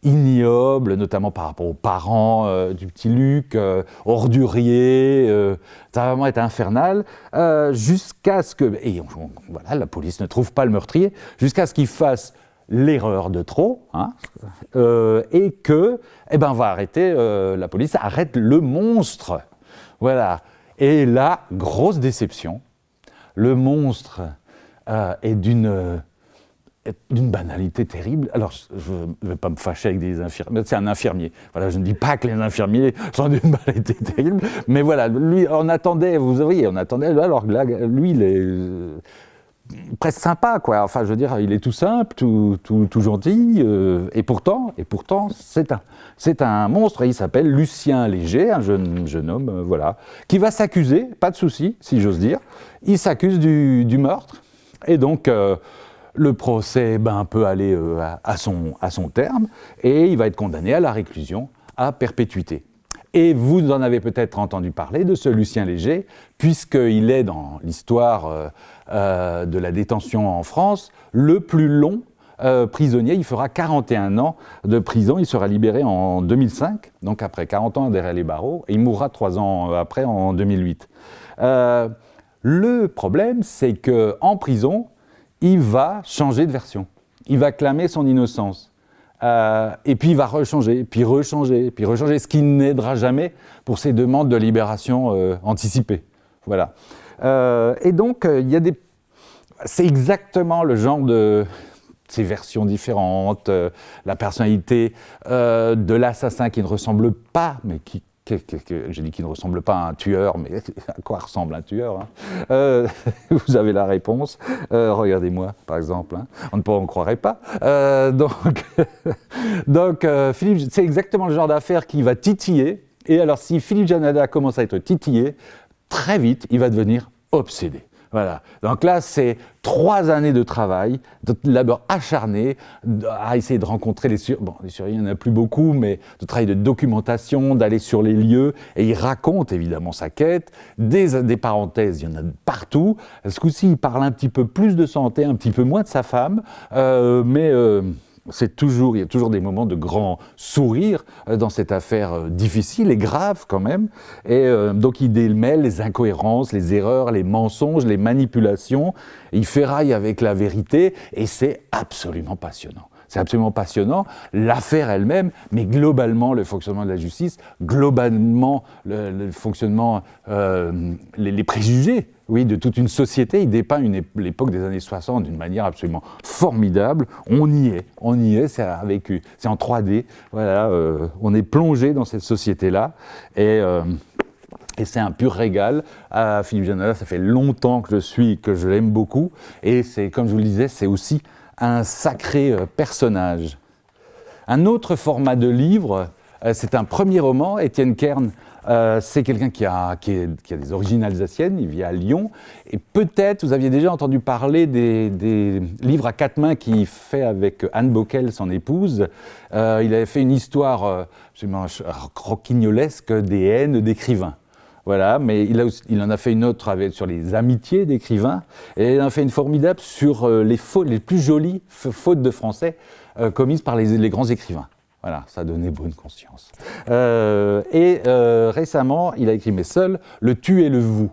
Speaker 1: ignobles, notamment par rapport aux parents du petit Luc, orduriers. Ça va vraiment être infernal. Jusqu'à ce que... voilà, la police ne trouve pas le meurtrier. Jusqu'à ce qu'il fasse l'erreur de trop, et que, la police arrête le monstre. Voilà. Et là, grosse déception. Le monstre est d'une banalité terrible. Alors, je ne vais pas me fâcher avec des infirmiers. C'est un infirmier. Voilà, je ne dis pas que les infirmiers sont d'une banalité terrible, mais voilà, lui, on attendait, alors là, lui, il est presque sympa, quoi. Enfin, je veux dire, il est tout simple, tout gentil, et pourtant, c'est un monstre. Et il s'appelle Lucien Léger, un jeune homme, voilà, qui va s'accuser, pas de souci, si j'ose dire. Il s'accuse du meurtre, et donc le procès peut aller à son terme, et il va être condamné à la réclusion à perpétuité. Et vous en avez peut-être entendu parler de ce Lucien Léger, puisqu'il est dans l'histoire de la détention en France le plus long prisonnier, il fera 41 ans de prison, il sera libéré en 2005, donc après 40 ans derrière les barreaux, et il mourra 3 ans après, en 2008. Le problème, c'est qu'en prison, il va changer de version, il va clamer son innocence. Et puis il va rechanger, puis rechanger, puis rechanger, ce qui n'aidera jamais pour ses demandes de libération anticipée. Voilà. Et donc, il y a des... C'est exactement le genre de... ces versions différentes, la personnalité de l'assassin qui ne ressemble pas, mais qui... je dis qu'il ne ressemble pas à un tueur, mais à quoi ressemble un tueur, hein? Vous avez la réponse. Regardez-moi, par exemple. Hein. On ne croirait pas. Donc Philippe, c'est exactement le genre d'affaire qui va titiller. Et alors, si Philippe Janada commence à être titillé, très vite, il va devenir obsédé. Voilà. Donc là, c'est 3 années de travail, de labeur acharné, à essayer de rencontrer les surveillants. Bon, les surveillants, il n'y en a plus beaucoup, mais de travail de documentation, d'aller sur les lieux. Et il raconte évidemment sa quête. Des parenthèses, il y en a partout. Ce coup-ci, il parle un petit peu plus de santé, un petit peu moins de sa femme. Mais il y a toujours des moments de grand sourire dans cette affaire difficile et grave quand même. Et donc il démêle les incohérences, les erreurs, les mensonges, les manipulations. Il ferraille avec la vérité et c'est absolument passionnant. C'est absolument passionnant, l'affaire elle-même, mais globalement le fonctionnement de la justice, globalement le fonctionnement, les préjugés, oui, de toute une société. Il dépeint l'époque des années 60 d'une manière absolument formidable. On y est, c'est en 3D, voilà, on est plongé dans cette société-là. Et c'est un pur régal. Philippe Janada, ça fait longtemps que je l'aime beaucoup. Et c'est, comme je vous le disais, c'est aussi un sacré personnage. Un autre format de livre, c'est un premier roman. Étienne Kern, c'est quelqu'un qui a des origines alsaciennes, il vit à Lyon. Et peut-être, vous aviez déjà entendu parler des livres à 4 mains qu'il fait avec Anne Bockel, son épouse. Il avait fait une histoire absolument roquignolesque des haines d'écrivains. Voilà, mais il en a fait une autre sur les amitiés d'écrivains, et il en a fait une formidable sur les plus jolies fautes de français commises par les grands écrivains. Voilà, ça donnait bonne conscience. Récemment, il a écrit, mais seul, Le tu et le vous.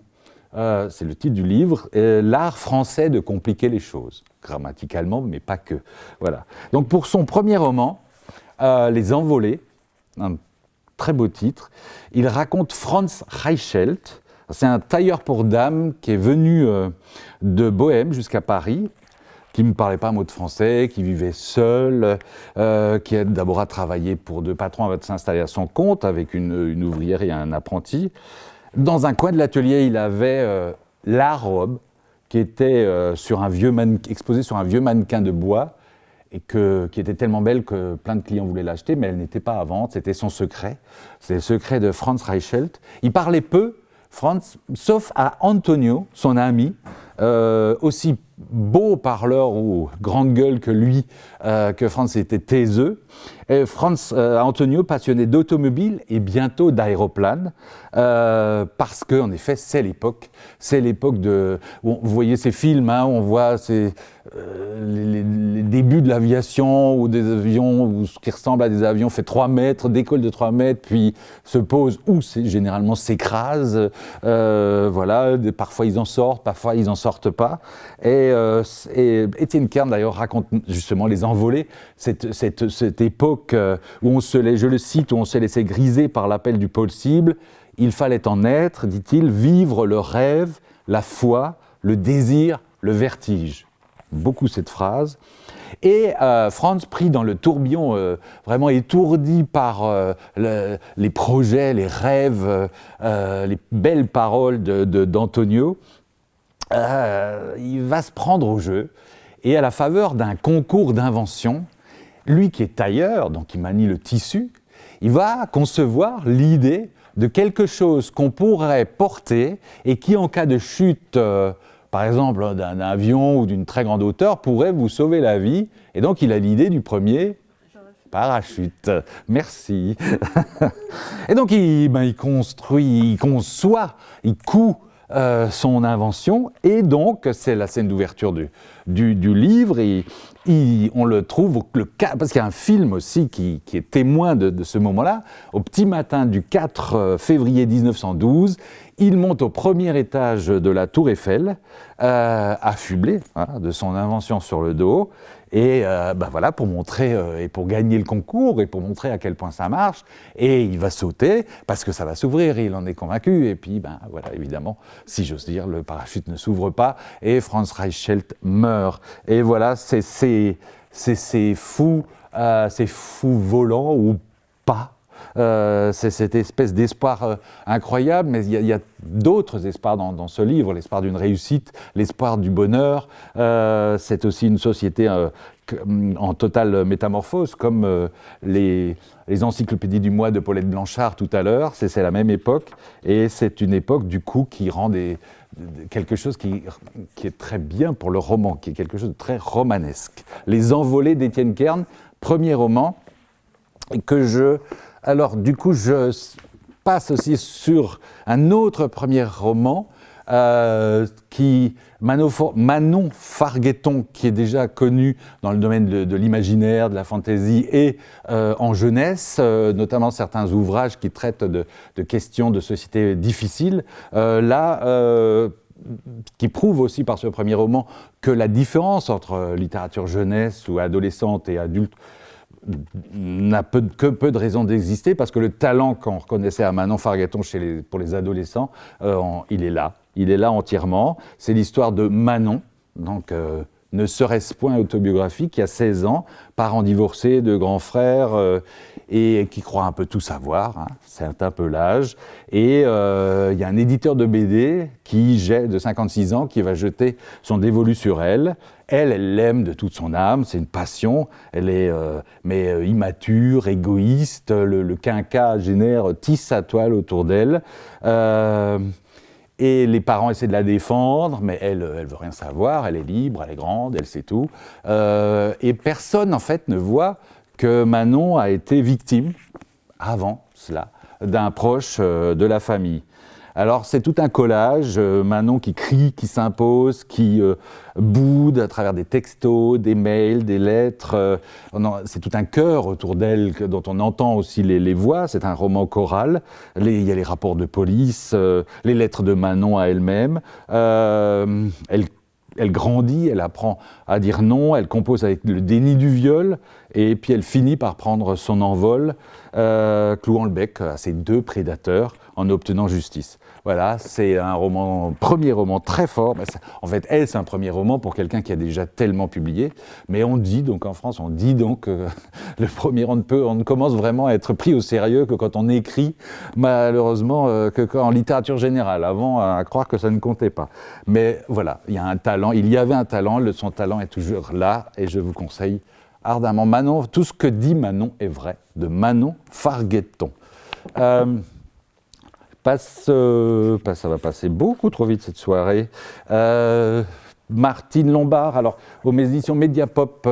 Speaker 1: C'est le titre du livre, l'art français de compliquer les choses, grammaticalement, mais pas que. Voilà. Donc pour son premier roman, Les Envolés, un très beau titre, il raconte Franz Reichelt. C'est un tailleur pour dames qui est venu de Bohême jusqu'à Paris, qui ne parlait pas un mot de français, qui vivait seul, qui a d'abord travaillé pour 2 patrons avant de s'installer à son compte avec une ouvrière et un apprenti. Dans un coin de l'atelier, il avait la robe qui était exposée sur un vieux mannequin de bois, et qui était tellement belle que plein de clients voulaient l'acheter, mais elle n'était pas à vendre, c'était son secret. C'est le secret de Franz Reichelt. Il parlait peu, Franz, sauf à Antonio, son ami, aussi beau parleur ou grande gueule que lui, que Franz était taiseux. Et Antonio, passionné d'automobile et bientôt d'aéroplanes, parce que, en effet, c'est l'époque de... Vous voyez ces films, hein, où on voit les débuts de l'aviation, ou des avions ou ce qui ressemble à des avions fait 3 mètres, décolle de 3 mètres, puis se pose, ou généralement s'écrase. Voilà, parfois ils en sortent, parfois ils n'en sortent pas. Et Étienne Kern, d'ailleurs, raconte justement Les Envolés, cette époque où je le cite, où on se laissait griser par l'appel du possible. Il fallait en être, dit-il, vivre le rêve, la foi, le désir, le vertige. Beaucoup cette phrase. Et Franz, pris dans le tourbillon, vraiment étourdi par les projets, les rêves, les belles paroles d'Antonio, il va se prendre au jeu. Et à la faveur d'un concours d'invention, lui qui est tailleur, donc qui manie le tissu, il va concevoir l'idée de quelque chose qu'on pourrait porter et qui, en cas de chute, par exemple, d'un avion ou d'une très grande hauteur, pourrait vous sauver la vie. Et donc, il a l'idée du premier parachute. Merci. Et donc, il construit, il conçoit, il coud son invention, et donc c'est la scène d'ouverture du livre, et on le trouve, parce qu'il y a un film aussi qui est témoin de ce moment-là. Au petit matin du 4 février 1912, il monte au premier étage de la Tour Eiffel, affublé de son invention sur le dos, et voilà, pour montrer, et pour gagner le concours, et pour montrer à quel point ça marche, et il va sauter, parce que ça va s'ouvrir, il en est convaincu, et puis voilà, évidemment, si j'ose dire, le parachute ne s'ouvre pas, et Franz Reichelt meurt. Et voilà, c'est ces fous volants, ou pas. C'est cette espèce d'espoir incroyable, mais il y a d'autres espoirs dans ce livre, l'espoir d'une réussite, l'espoir du bonheur. C'est aussi une société en totale métamorphose, comme les encyclopédies du mois de Paulette Blanchard tout à l'heure. C'est la même époque, et c'est une époque du coup qui rend quelque chose qui est très bien pour le roman, qui est quelque chose de très romanesque. Les Envolées d'Étienne Kern, premier roman, alors, du coup, je passe aussi sur un autre premier roman, Manon Fargueton, qui est déjà connu dans le domaine de l'imaginaire, de la fantaisie et en jeunesse, notamment certains ouvrages qui traitent de questions de société difficiles. Qui prouve aussi par ce premier roman que la différence entre littérature jeunesse ou adolescente et adulte n'a que peu de raisons d'exister, parce que le talent qu'on reconnaissait à Manon Fargueton pour les adolescents, il est là entièrement. C'est l'histoire de Manon, donc ne serait-ce point autobiographique, qui a 16 ans, parents divorcés, de grands frères, et qui croit un peu tout savoir, c'est un peu l'âge. Et il y a un éditeur de BD de 56 ans qui va jeter son dévolu sur elle. Elle l'aime de toute son âme, c'est une passion, elle est mais immature, égoïste, le quinquas tisse sa toile autour d'elle. Et les parents essaient de la défendre, mais elle veut rien savoir, elle est libre, elle est grande, elle sait tout. Et personne, en fait, ne voit que Manon a été victime, avant cela, d'un proche de la famille. Alors c'est tout un collage, Manon qui crie, qui s'impose, qui boude à travers des textos, des mails, des lettres. C'est tout un chœur autour d'elle dont on entend aussi les voix. C'est un roman choral. Il y a les rapports de police, les lettres de Manon à elle-même. Elle grandit, elle apprend à dire non, elle compose avec le déni du viol, et puis elle finit par prendre son envol, clouant le bec à ses deux prédateurs en obtenant justice. Voilà, c'est un premier roman très fort. En fait, c'est un premier roman pour quelqu'un qui a déjà tellement publié, mais on dit donc en France, le premier, on ne commence vraiment à être pris au sérieux que quand on écrit, malheureusement, qu'en littérature générale, avant à croire que ça ne comptait pas. Mais voilà, il y avait un talent, son talent est toujours là, et je vous conseille ardemment Manon, tout ce que dit Manon est vrai, de Manon Fargueton. Ça va passer beaucoup trop vite cette soirée. Martine Lombard, alors aux éditions Mediapop,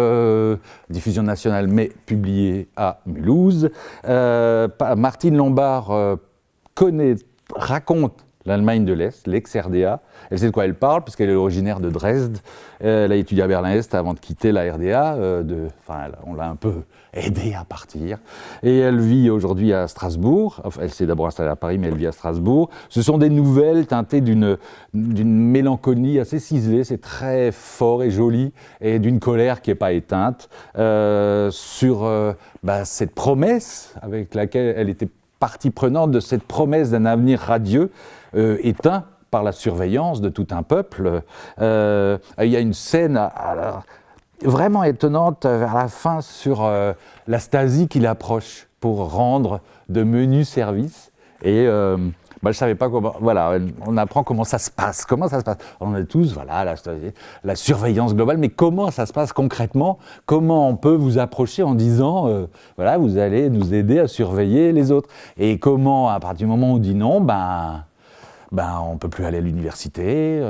Speaker 1: diffusion nationale, mais publiée à Mulhouse. Martine Lombard raconte l'Allemagne de l'Est, l'ex-RDA. Elle sait de quoi elle parle, puisqu'elle est originaire de Dresde. Elle a étudié à Berlin-Est avant de quitter la RDA. On l'a un peu aidée à partir. Et elle vit aujourd'hui à Strasbourg. Enfin, elle s'est d'abord installée à Paris, mais elle vit à Strasbourg. Ce sont des nouvelles teintées d'une mélancolie assez ciselée. C'est très fort et joli, et d'une colère qui n'est pas éteinte, sur cette promesse avec laquelle elle était partie prenante, de cette promesse d'un avenir radieux, éteint par la surveillance de tout un peuple. Il y a une scène vraiment étonnante vers la fin sur la Stasi qui l'approche pour rendre de menus services. Et je ne savais pas comment. Voilà, on apprend comment ça se passe. On a tous, la surveillance globale, mais comment ça se passe concrètement? Comment on peut vous approcher en disant, vous allez nous aider à surveiller les autres? Et comment, à partir du moment où on dit non, on ne peut plus aller à l'université,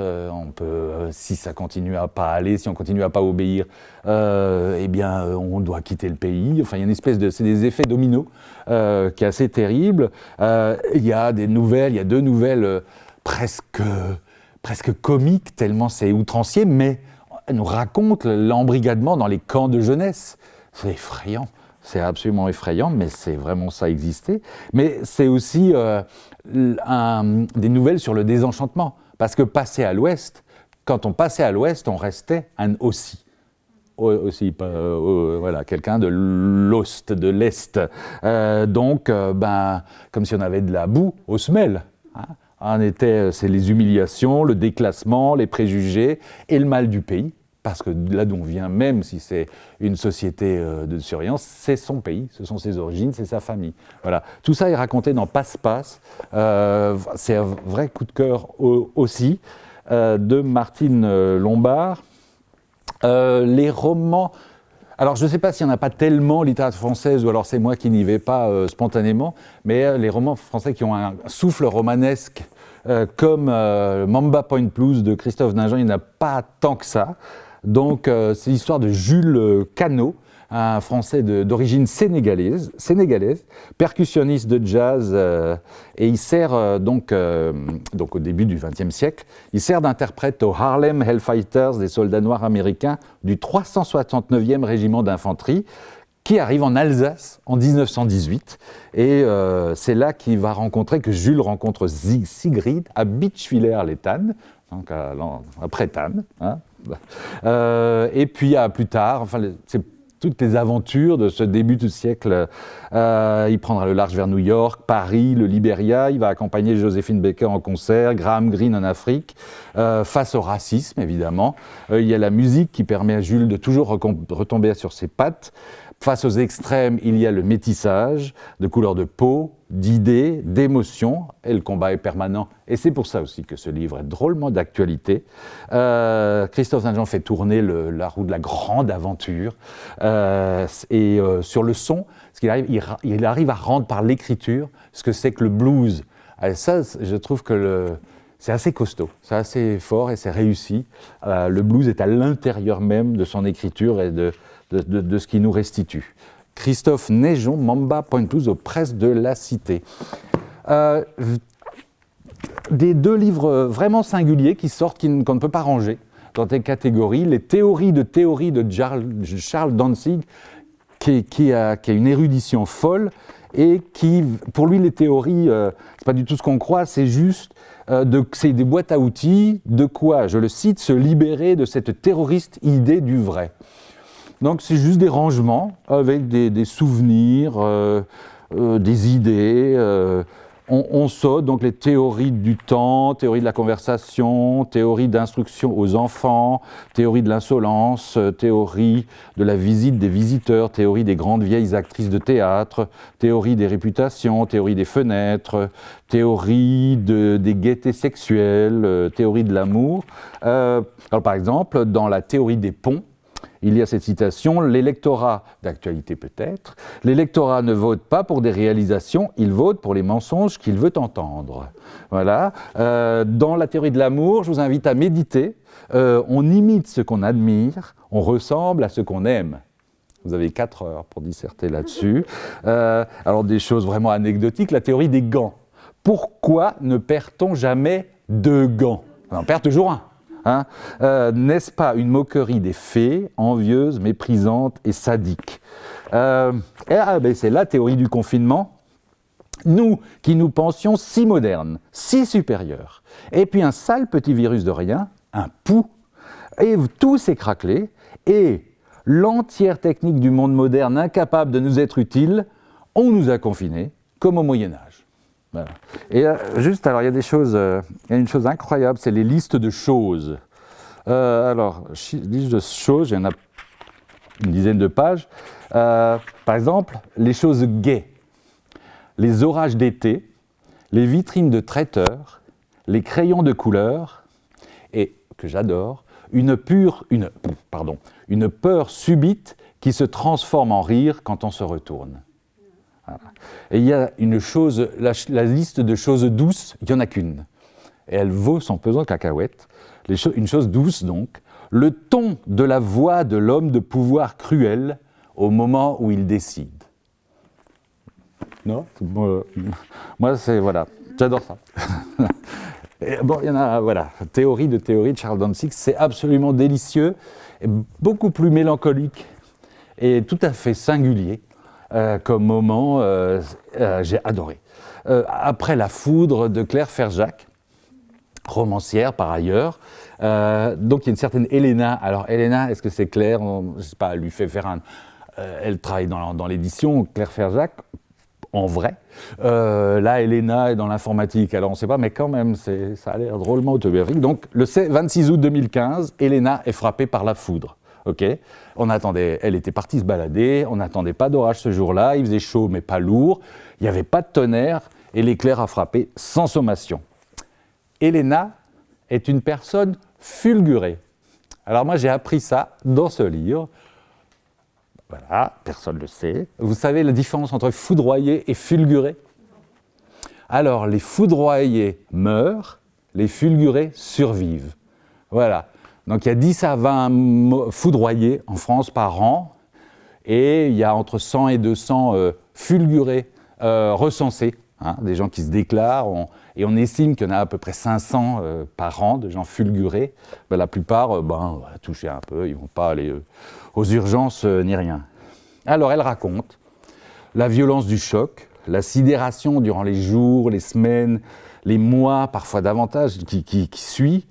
Speaker 1: si ça continue à pas aller, si on continue à pas obéir, on doit quitter le pays. Enfin, il y a une espèce c'est des effets dominos qui est assez terrible. Il y a deux nouvelles presque comique, tellement c'est outrancier, mais elle nous raconte l'embrigadement dans les camps de jeunesse. C'est effrayant, c'est absolument effrayant, mais c'est vraiment ça exister. Mais c'est aussi des nouvelles sur le désenchantement, parce que passer à l'ouest, quand on passait à l'ouest, on restait un aussi. Aussi, voilà, quelqu'un de l'ost, de l'est. Donc, comme si on avait de la boue aux semelles. Hein. C'est les humiliations, le déclassement, les préjugés et le mal du pays. Parce que là d'où on vient, même si c'est une société de surveillance, c'est son pays, ce sont ses origines, c'est sa famille. Voilà. Tout ça est raconté dans Passe-Passe. C'est un vrai coup de cœur aussi de Martine Lombard. Les romans... Alors, je ne sais pas s'il n'y en a pas tellement en littérature française, ou alors c'est moi qui n'y vais pas spontanément, mais les romans français qui ont un souffle romanesque, comme Mamba Point Blues de Christophe Dingean, il n'y en a pas tant que ça. Donc, c'est l'histoire de Jules Cano, un Français d'origine sénégalaise, percussionniste de jazz, et il sert donc au début du XXe siècle, il sert d'interprète aux Harlem Hellfighters, des soldats noirs américains du 369e régiment d'infanterie, qui arrive en Alsace en 1918. Et c'est là que Jules rencontre Sigrid à Bitschwiller-les-Tannes, donc après Tannes. Hein. Et puis plus tard, c'est toutes les aventures de ce début du siècle. Il prendra le large vers New York, Paris, le Libéria. Il va accompagner Joséphine Baker en concert, Graham Greene en Afrique, face au racisme, évidemment. Il y a la musique qui permet à Jules de toujours retomber sur ses pattes. Face aux extrêmes, il y a le métissage de couleurs de peau, d'idées, d'émotions, et le combat est permanent. Et c'est pour ça aussi que ce livre est drôlement d'actualité. Christophe Dingean fait tourner la roue de la grande aventure. Et sur le son, il arrive à rendre par l'écriture ce que c'est que le blues. Et ça, je trouve que c'est assez costaud, c'est assez fort et c'est réussi. Le blues est à l'intérieur même de son écriture et de ce qui nous restitue. Christophe Naigeon, Mamba Point Blues aux presses de la Cité. Des deux livres vraiment singuliers qui sortent, qu'on ne peut pas ranger dans des catégories. Les théories de Charles Danzig, qui a une érudition folle et qui, pour lui, les théories, c'est pas du tout ce qu'on croit, c'est juste c'est des boîtes à outils de quoi, je le cite, se libérer de cette terroriste idée du vrai. Donc c'est juste des rangements avec des souvenirs, des idées. On saute donc les théories du temps, théorie de la conversation, théorie d'instruction aux enfants, théorie de l'insolence, théorie de la visite des visiteurs, théorie des grandes vieilles actrices de théâtre, théorie des réputations, théorie des fenêtres, théorie des gaietés sexuelles, théorie de l'amour. Alors par exemple, dans la théorie des ponts, il y a cette citation, l'électorat, d'actualité peut-être, l'électorat ne vote pas pour des réalisations, il vote pour les mensonges qu'il veut entendre. Voilà. Dans la théorie de l'amour, je vous invite à méditer. On imite ce qu'on admire, on ressemble à ce qu'on aime. Vous avez 4 heures pour disserter là-dessus. Alors des choses vraiment anecdotiques, la théorie des gants. Pourquoi ne perd-on jamais 2 gants ? On en perd toujours un. Hein, n'est-ce pas une moquerie des fées, envieuses, méprisantes et sadiques ? C'est la théorie du confinement. Nous qui nous pensions si modernes, si supérieurs, et puis un sale petit virus de rien, un pouls, et tout s'est craquelé, et l'entière technique du monde moderne incapable de nous être utile, on nous a confinés comme au Moyen-Âge. Voilà. Et alors il y a une chose incroyable, c'est les listes de choses. Liste de choses, il y en a une dizaine de pages. Par exemple, les choses gaies, les orages d'été, les vitrines de traiteurs, les crayons de couleur, et que j'adore, une peur subite qui se transforme en rire quand on se retourne. Voilà. Et il y a une chose, la liste de choses douces, il n'y en a qu'une. Et elle vaut son pesant de cacahuètes. Une chose douce donc, le ton de la voix de l'homme de pouvoir cruel au moment où il décide. Non ? Moi, c'est, voilà, j'adore ça. Et bon, il y en a, voilà, théorie de Charles Dantzig, c'est absolument délicieux, et beaucoup plus mélancolique et tout à fait singulier comme moment, j'ai adoré. Après La foudre de Claire Ferjac, romancière par ailleurs, donc il y a une certaine Helena. Alors Helena, est-ce que c'est Claire? Je ne sais pas, elle lui fait faire un... elle travaille dans l'édition, Claire Ferjac, en vrai. Là, Helena est dans l'informatique, alors on ne sait pas, mais quand même, ça a l'air drôlement autobiographique. Donc, le 26 août 2015, Helena est frappée par la foudre. Okay. Elle était partie se balader, on n'attendait pas d'orage ce jour-là, il faisait chaud mais pas lourd, il n'y avait pas de tonnerre, et l'éclair a frappé sans sommation. Helena est une personne fulgurée. Alors moi, j'ai appris ça dans ce livre. Voilà, personne ne le sait. Vous savez la différence entre foudroyer et fulguré? Alors, les foudroyés meurent, les fulgurés survivent. Voilà. Donc, il y a 10 à 20 foudroyés en France par an, et il y a entre 100 et 200 fulgurés recensés, hein, des gens qui se déclarent, et on estime qu'il y en a à peu près 500 par an de gens fulgurés. Ben, la plupart, touchés un peu, ils ne vont pas aller aux urgences ni rien. Alors, elle raconte la violence du choc, la sidération durant les jours, les semaines, les mois, parfois davantage, qui suit,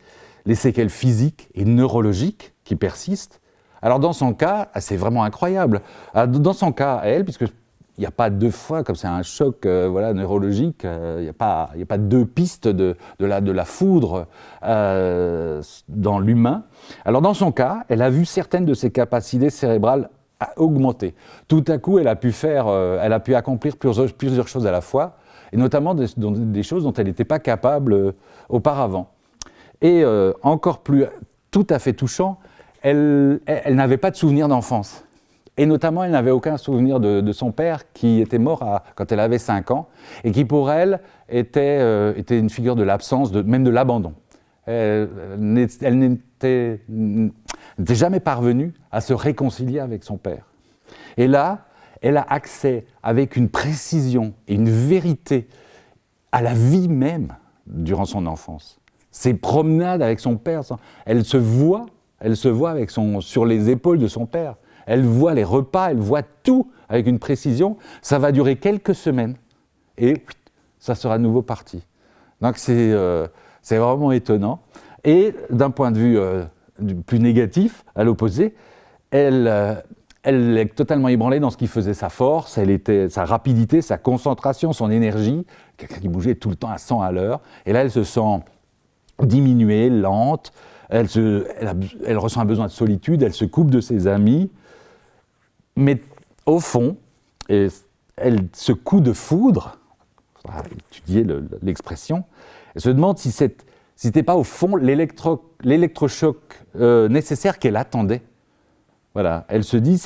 Speaker 1: les séquelles physiques et neurologiques qui persistent. Alors dans son cas, c'est vraiment incroyable. Dans son cas, elle, puisqu'il n'y a pas deux fois, comme c'est un choc neurologique, il n'y a pas deux pistes de la foudre dans l'humain. Alors dans son cas, elle a vu certaines de ses capacités cérébrales augmenter. Tout à coup, elle a pu accomplir plusieurs choses à la fois, et notamment des choses dont elle n'était pas capable auparavant. Et encore plus tout à fait touchant, elle n'avait pas de souvenir d'enfance. Et notamment, elle n'avait aucun souvenir de son père qui était mort quand elle avait 5 ans et qui, pour elle, était une figure de l'absence, même de l'abandon. Elle n'était jamais parvenue à se réconcilier avec son père. Et là, elle a accès avec une précision et une vérité à la vie même durant son enfance. Ses promenades avec son père, elle se voit sur les épaules de son père. Elle voit les repas, elle voit tout avec une précision. Ça va durer quelques semaines et ça sera à nouveau parti. Donc c'est vraiment étonnant. Et d'un point de vue plus négatif, à l'opposé, elle est totalement ébranlée dans ce qui faisait sa force, sa rapidité, sa concentration, son énergie, quelqu'un qui bougeait tout le temps à 100 à l'heure. Et là, elle se sent diminuée, lente, elle ressent un besoin de solitude, elle se coupe de ses amis, mais au fond, ce coup de foudre, il faudra étudier l'expression, elle se demande si c'était pas au fond l'électrochoc nécessaire qu'elle attendait. Voilà, elle se dit,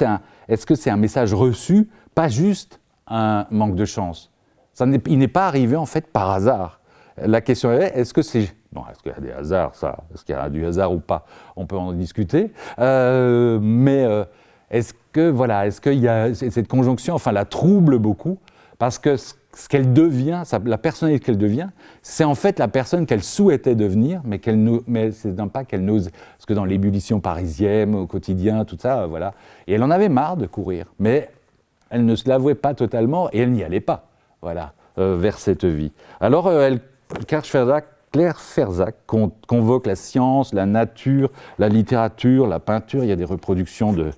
Speaker 1: est-ce que c'est un message reçu, pas juste un manque de chance? Il n'est pas arrivé en fait par hasard. La question est, est-ce qu'il y a des hasards, est-ce qu'il y a du hasard ou pas? On peut en discuter. Est-ce qu'il y a cette conjonction, la trouble beaucoup, parce que ce qu'elle devient, la personnalité qu'elle devient, c'est en fait la personne qu'elle souhaitait devenir, mais c'est pas qu'elle n'ose, parce que dans l'ébullition parisienne, au quotidien, tout ça, voilà. Et elle en avait marre de courir, mais elle ne se l'avouait pas totalement, et elle n'y allait pas, voilà, vers cette vie. Alors, Claire Ferzac convoque la science, la nature, la littérature, la peinture. Il y a des reproductions de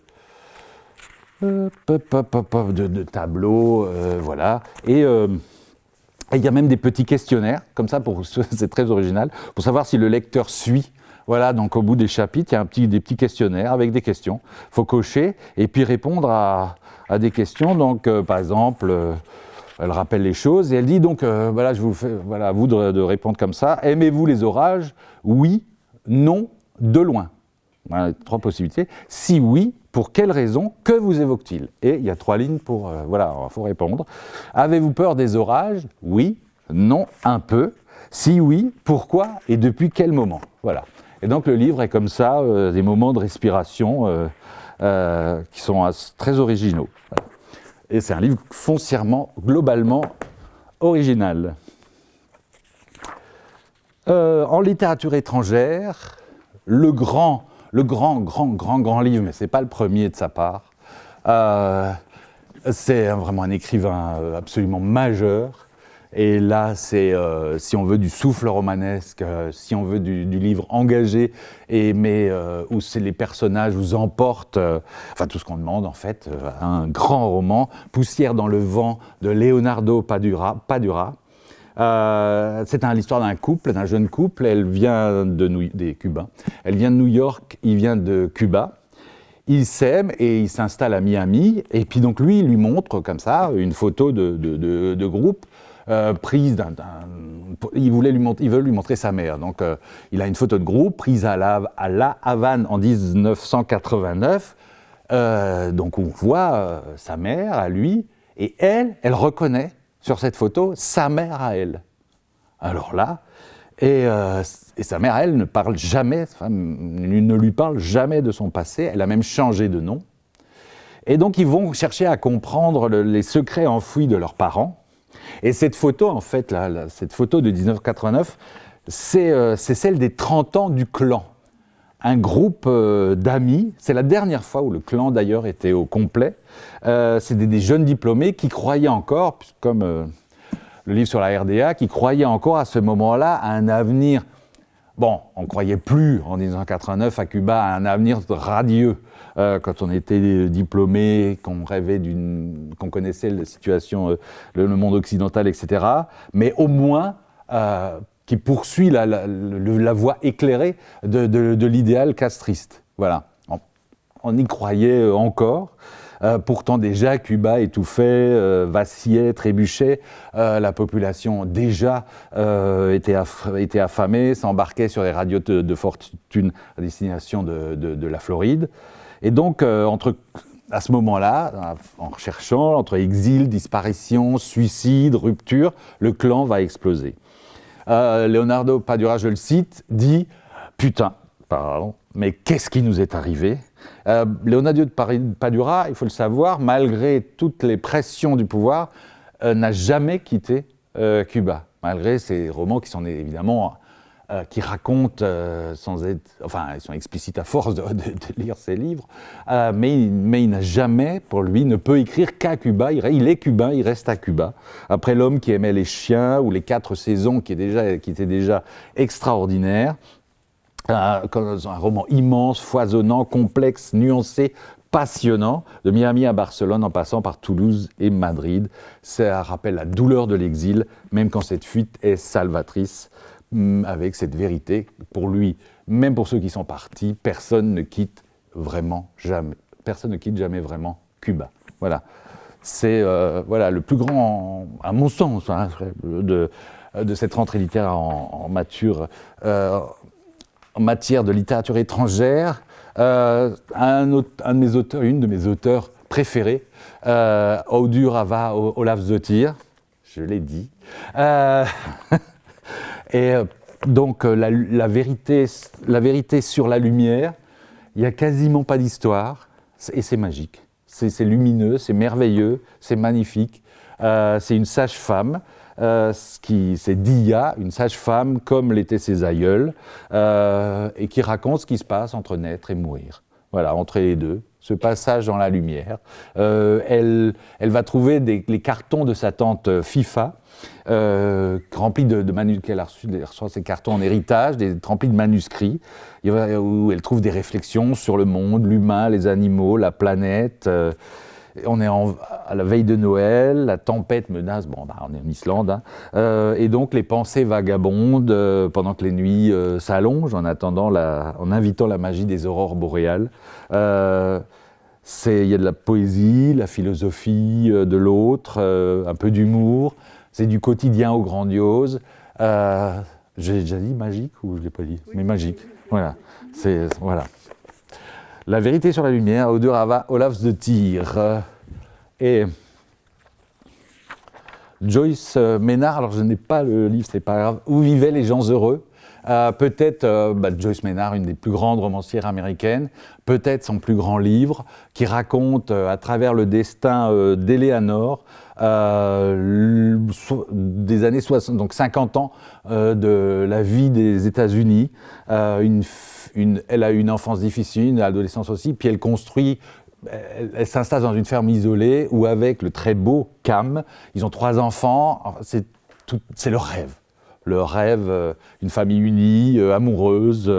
Speaker 1: tableaux, voilà. Et il y a même des petits questionnaires, comme ça, c'est très original, pour savoir si le lecteur suit. Voilà, donc au bout des chapitres, il y a des petits questionnaires avec des questions. Il faut cocher et puis répondre à des questions. Donc, par exemple, elle rappelle les choses et elle dit donc, je vous fais, à vous de répondre comme ça. Aimez-vous les orages? Oui, non, de loin. Voilà, 3 possibilités. Si oui, pour quelle raison? Que vous évoque-t-il? Et il y a 3 lignes pour, il faut répondre. Avez-vous peur des orages? Oui, non, un peu. Si oui, pourquoi et depuis quel moment? Voilà. Et donc le livre est comme ça, des moments de respiration qui sont très originaux. Voilà. Et c'est un livre foncièrement, globalement original. En littérature étrangère, le grand livre, mais ce n'est pas le premier de sa part, c'est vraiment un écrivain absolument majeur. Et là, c'est, si on veut, du souffle romanesque, si on veut du livre engagé, mais où les personnages vous emportent, enfin tout ce qu'on demande en fait, un grand roman, Poussière dans le vent de Leonardo Padura. C'est l'histoire d'un couple, d'un jeune couple, des Cubains. Elle vient de New York, il vient de Cuba. Ils s'aiment et ils s'installent à Miami. Et puis donc lui, il lui montre comme ça une photo de groupe prise il veut lui montrer sa mère. Donc il a une photo de groupe prise à La Havane en 1989. Donc on voit sa mère à lui et elle reconnaît sur cette photo sa mère à elle. Alors là, et sa mère, elle, ne lui parle jamais de son passé, elle a même changé de nom. Et donc ils vont chercher à comprendre les secrets enfouis de leurs parents. Et cette photo, en fait, cette photo de 1989, c'est celle des 30 ans du clan. Un groupe d'amis, c'est la dernière fois où le clan d'ailleurs était au complet. C'est des jeunes diplômés qui croyaient encore, comme le livre sur la RDA, qui croyaient encore à ce moment-là à un avenir. Bon, on ne croyait plus en 1989 à Cuba à un avenir radieux. Quand on était diplômé, qu'on rêvait qu'on connaissait la situation, le monde occidental, etc. Mais au moins, qui poursuit la voie éclairée de l'idéal castriste. Voilà. On y croyait encore. Pourtant déjà Cuba étouffait, vacillait, trébuchait, la population déjà était affamée, s'embarquait sur les radios de fortune à destination de la Floride. Et donc à ce moment-là, en recherchant entre exil, disparition, suicide, rupture, le clan va exploser. Leonardo Padura, je le cite, dit « Putain, pardon, mais qu'est-ce qui nous est arrivé ?» Leonardo Padura, il faut le savoir, malgré toutes les pressions du pouvoir, n'a jamais quitté Cuba, malgré ces romans qui sont évidemment, qui racontent sans être, enfin, ils sont explicites à force de lire ses livres, mais il n'a jamais, pour lui, ne peut écrire qu'à Cuba. Il est cubain, il reste à Cuba. Après L'homme qui aimait les chiens ou Les 4 saisons, qui était déjà extraordinaire. Un roman immense, foisonnant, complexe, nuancé, passionnant, de Miami à Barcelone en passant par Toulouse et Madrid. Ça rappelle la douleur de l'exil, même quand cette fuite est salvatrice, avec cette vérité. Pour lui, même pour ceux qui sont partis, personne ne quitte jamais vraiment Cuba. Voilà. C'est le plus grand, à mon sens, de cette rentrée littéraire en matière de littérature étrangère, une de mes auteurs préférés, Audur Ava Olavsdottir, je l'ai dit. Et donc la vérité sur la lumière, il n'y a quasiment pas d'histoire, et c'est magique. C'est lumineux, c'est merveilleux, c'est magnifique. C'est une sage-femme. C'est Dia, une sage-femme comme l'étaient ses aïeuls, et qui raconte ce qui se passe entre naître et mourir. Voilà, entre les deux, ce passage dans la lumière. Elle va trouver les cartons de sa tante Fifa, remplis de manuscrits. Elle reçoit ces cartons en héritage, remplis de manuscrits, où elle trouve des réflexions sur le monde, l'humain, les animaux, la planète. On est à la veille de Noël, la tempête menace, on est en Islande, hein, et donc les pensées vagabondent pendant que les nuits s'allongent en invitant la magie des aurores boréales. Il y a de la poésie, la philosophie de l'autre, un peu d'humour, c'est du quotidien au grandiose. J'ai déjà dit magique ou je ne l'ai pas dit? Oui. Mais magique, voilà. Voilà. La vérité sur la lumière, Audur Ava Olavsdottir. Et Joyce Maynard, alors je n'ai pas le livre, c'est pas grave, Où vivaient les gens heureux, peut-être Joyce Maynard, une des plus grandes romancières américaines, peut-être son plus grand livre, qui raconte à travers le destin d'Eleanor, des années 60, donc 50 ans de la vie des États-Unis. Elle a eu une enfance difficile, une adolescence aussi, puis elle construit. Elle s'installe dans une ferme isolée où, avec le très beau Cam, ils ont 3 enfants. C'est leur rêve. Leur rêve, une famille unie, amoureuse.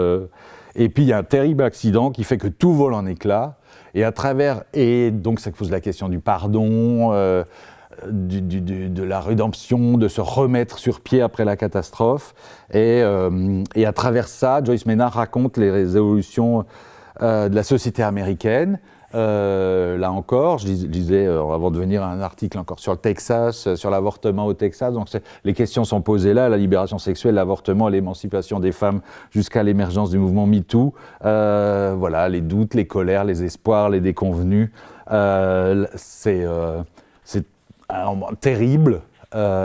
Speaker 1: Et puis il y a un terrible accident qui fait que tout vole en éclats. Et donc ça pose la question du pardon, de la rédemption, de se remettre sur pied après la catastrophe. Et à travers ça, Joyce Maynard raconte les évolutions de la société américaine. Là encore, je lisais avant de venir un article encore sur le Texas, sur l'avortement au Texas. Donc les questions sont posées là, la libération sexuelle, l'avortement, l'émancipation des femmes jusqu'à l'émergence du mouvement MeToo. Voilà, les doutes, les colères, les espoirs, les déconvenus. C'est terrible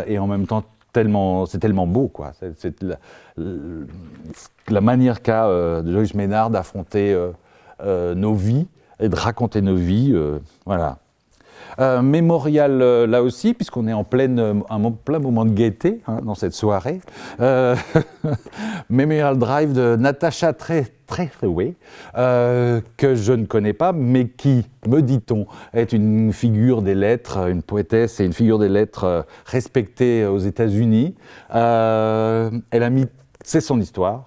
Speaker 1: et en même temps c'est tellement beau, quoi. C'est la manière qu'a de Joyce Maynard d'affronter nos vies et de raconter nos vies, voilà. Mémorial là aussi, puisqu'on est en plein moment de gaieté dans cette soirée. Memorial Drive de Natasha Trethewey, que je ne connais pas, mais qui, me dit-on, est une figure des lettres, une poétesse et une figure des lettres respectée aux États-Unis. C'est son histoire,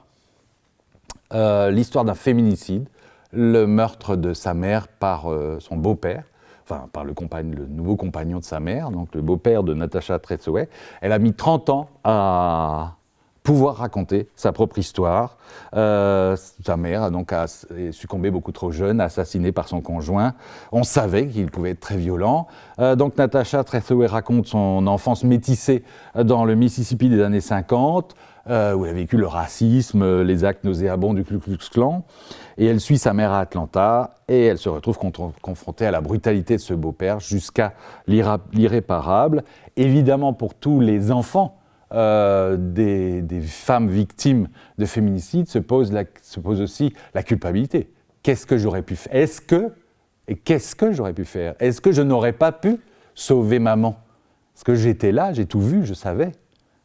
Speaker 1: l'histoire d'un féminicide, le meurtre de sa mère par son beau-père, enfin par le nouveau compagnon de sa mère, donc le beau-père de Natasha Trethewey. Elle a mis 30 ans à pouvoir raconter sa propre histoire. Sa mère a donc succombé beaucoup trop jeune, assassinée par son conjoint. On savait qu'il pouvait être très violent. Donc Natasha Trethewey raconte son enfance métissée dans le Mississippi des années 50, où elle a vécu le racisme, les actes nauséabonds du Ku Klux Klan. Et elle suit sa mère à Atlanta et elle se retrouve confrontée à la brutalité de ce beau-père jusqu'à l'irréparable. Évidemment, pour tous les enfants des femmes victimes de féminicide se pose aussi la culpabilité. Qu'est-ce que j'aurais pu faire ? Qu'est-ce que j'aurais pu faire ? Est-ce que je n'aurais pas pu sauver maman ? Parce que j'étais là, j'ai tout vu, je savais.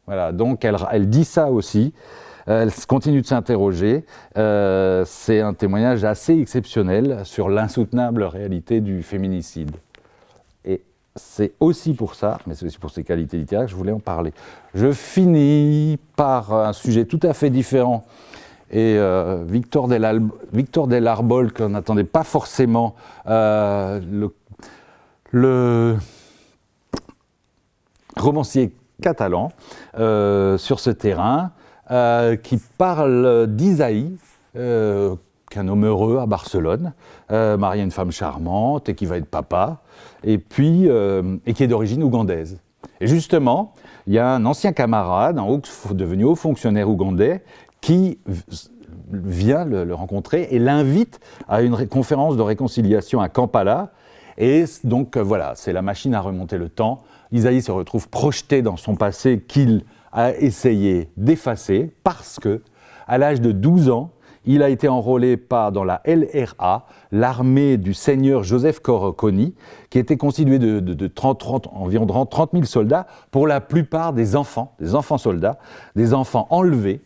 Speaker 1: Voilà, donc elle dit ça aussi. Elle continue de s'interroger. C'est un témoignage assez exceptionnel sur l'insoutenable réalité du féminicide. Et c'est aussi pour ça, mais c'est aussi pour ses qualités littéraires que je voulais en parler. Je finis par un sujet tout à fait différent. Et Victor Delarbol, qu'on n'attendait pas forcément, le romancier catalan, sur ce terrain, qui parle d'Isaïe, qu'un homme heureux à Barcelone, marié à une femme charmante et qui va être papa, et qui est d'origine ougandaise. Et justement, il y a un ancien camarade, devenu haut fonctionnaire ougandais, qui vient le rencontrer et l'invite à une conférence de réconciliation à Kampala. Et donc voilà, c'est la machine à remonter le temps. Isaïe se retrouve projeté dans son passé qu'il a essayé d'effacer parce que, à l'âge de 12 ans, il a été enrôlé dans la LRA, l'armée du seigneur Joseph Kony, qui était constituée de environ 30 000 soldats, pour la plupart des enfants soldats, des enfants enlevés,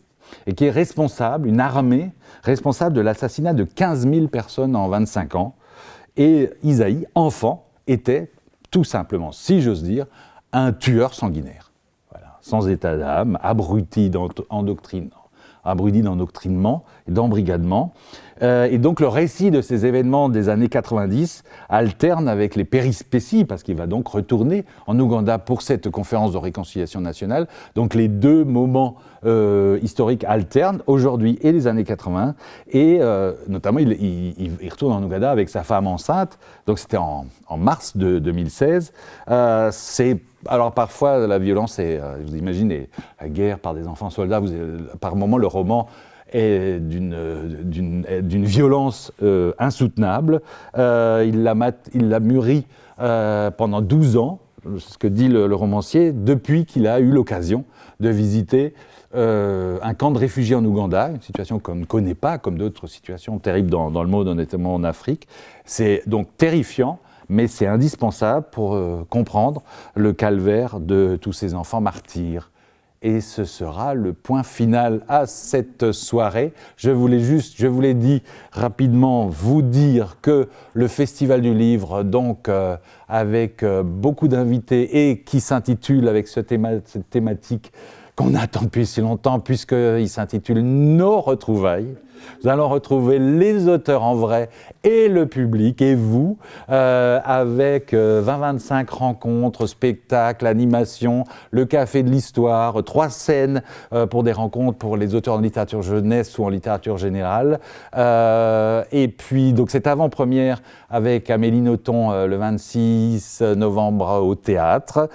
Speaker 1: et qui est responsable, une armée responsable de l'assassinat de 15 000 personnes en 25 ans. Et Isaïe, enfant, était tout simplement, si j'ose dire, un tueur sanguinaire. Voilà. Sans état d'âme, abruti d'endoctrinement et d'embrigadement. Et donc le récit de ces événements des années 90 alterne avec les périspéties, parce qu'il va donc retourner en Ouganda pour cette conférence de réconciliation nationale. Donc les deux moments historiques alternent, aujourd'hui et les années 80. Et notamment, il retourne en Ouganda avec sa femme enceinte. Donc c'était en mars de 2016. Alors parfois, la violence est, vous imaginez, la guerre par des enfants soldats, par moments le roman est d'une violence insoutenable. Il l'a mûri pendant 12 ans, ce que dit le romancier, depuis qu'il a eu l'occasion de visiter un camp de réfugiés en Ouganda, une situation qu'on ne connaît pas, comme d'autres situations terribles dans le monde, notamment en Afrique. C'est donc terrifiant, mais c'est indispensable pour comprendre le calvaire de tous ces enfants martyrs. Et ce sera le point final à cette soirée. Je voulais dit rapidement vous dire que le Festival du Livre, donc avec beaucoup d'invités et qui s'intitule avec cette thématique qu'on attend depuis si longtemps, puisqu'il s'intitule « Nos retrouvailles ». Nous allons retrouver les auteurs en vrai et le public et vous avec 20-25 rencontres, spectacles, animations, le Café de l'Histoire, 3 scènes pour des rencontres pour les auteurs en littérature jeunesse ou en littérature générale. Et puis, donc, cette avant-première avec Amélie Nothomb le 26 novembre au théâtre,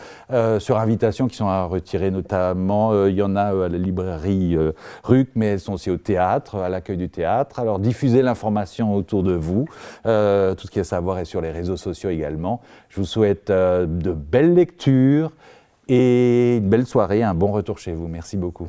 Speaker 1: sur invitation qui sont à retirer notamment. Il y en a à la librairie RUC, mais elles sont aussi au théâtre, à l'accueil du théâtre. Alors diffusez l'information autour de vous, tout ce qu'il y a à savoir est sur les réseaux sociaux également. Je vous souhaite de belles lectures et une belle soirée, un bon retour chez vous. Merci beaucoup.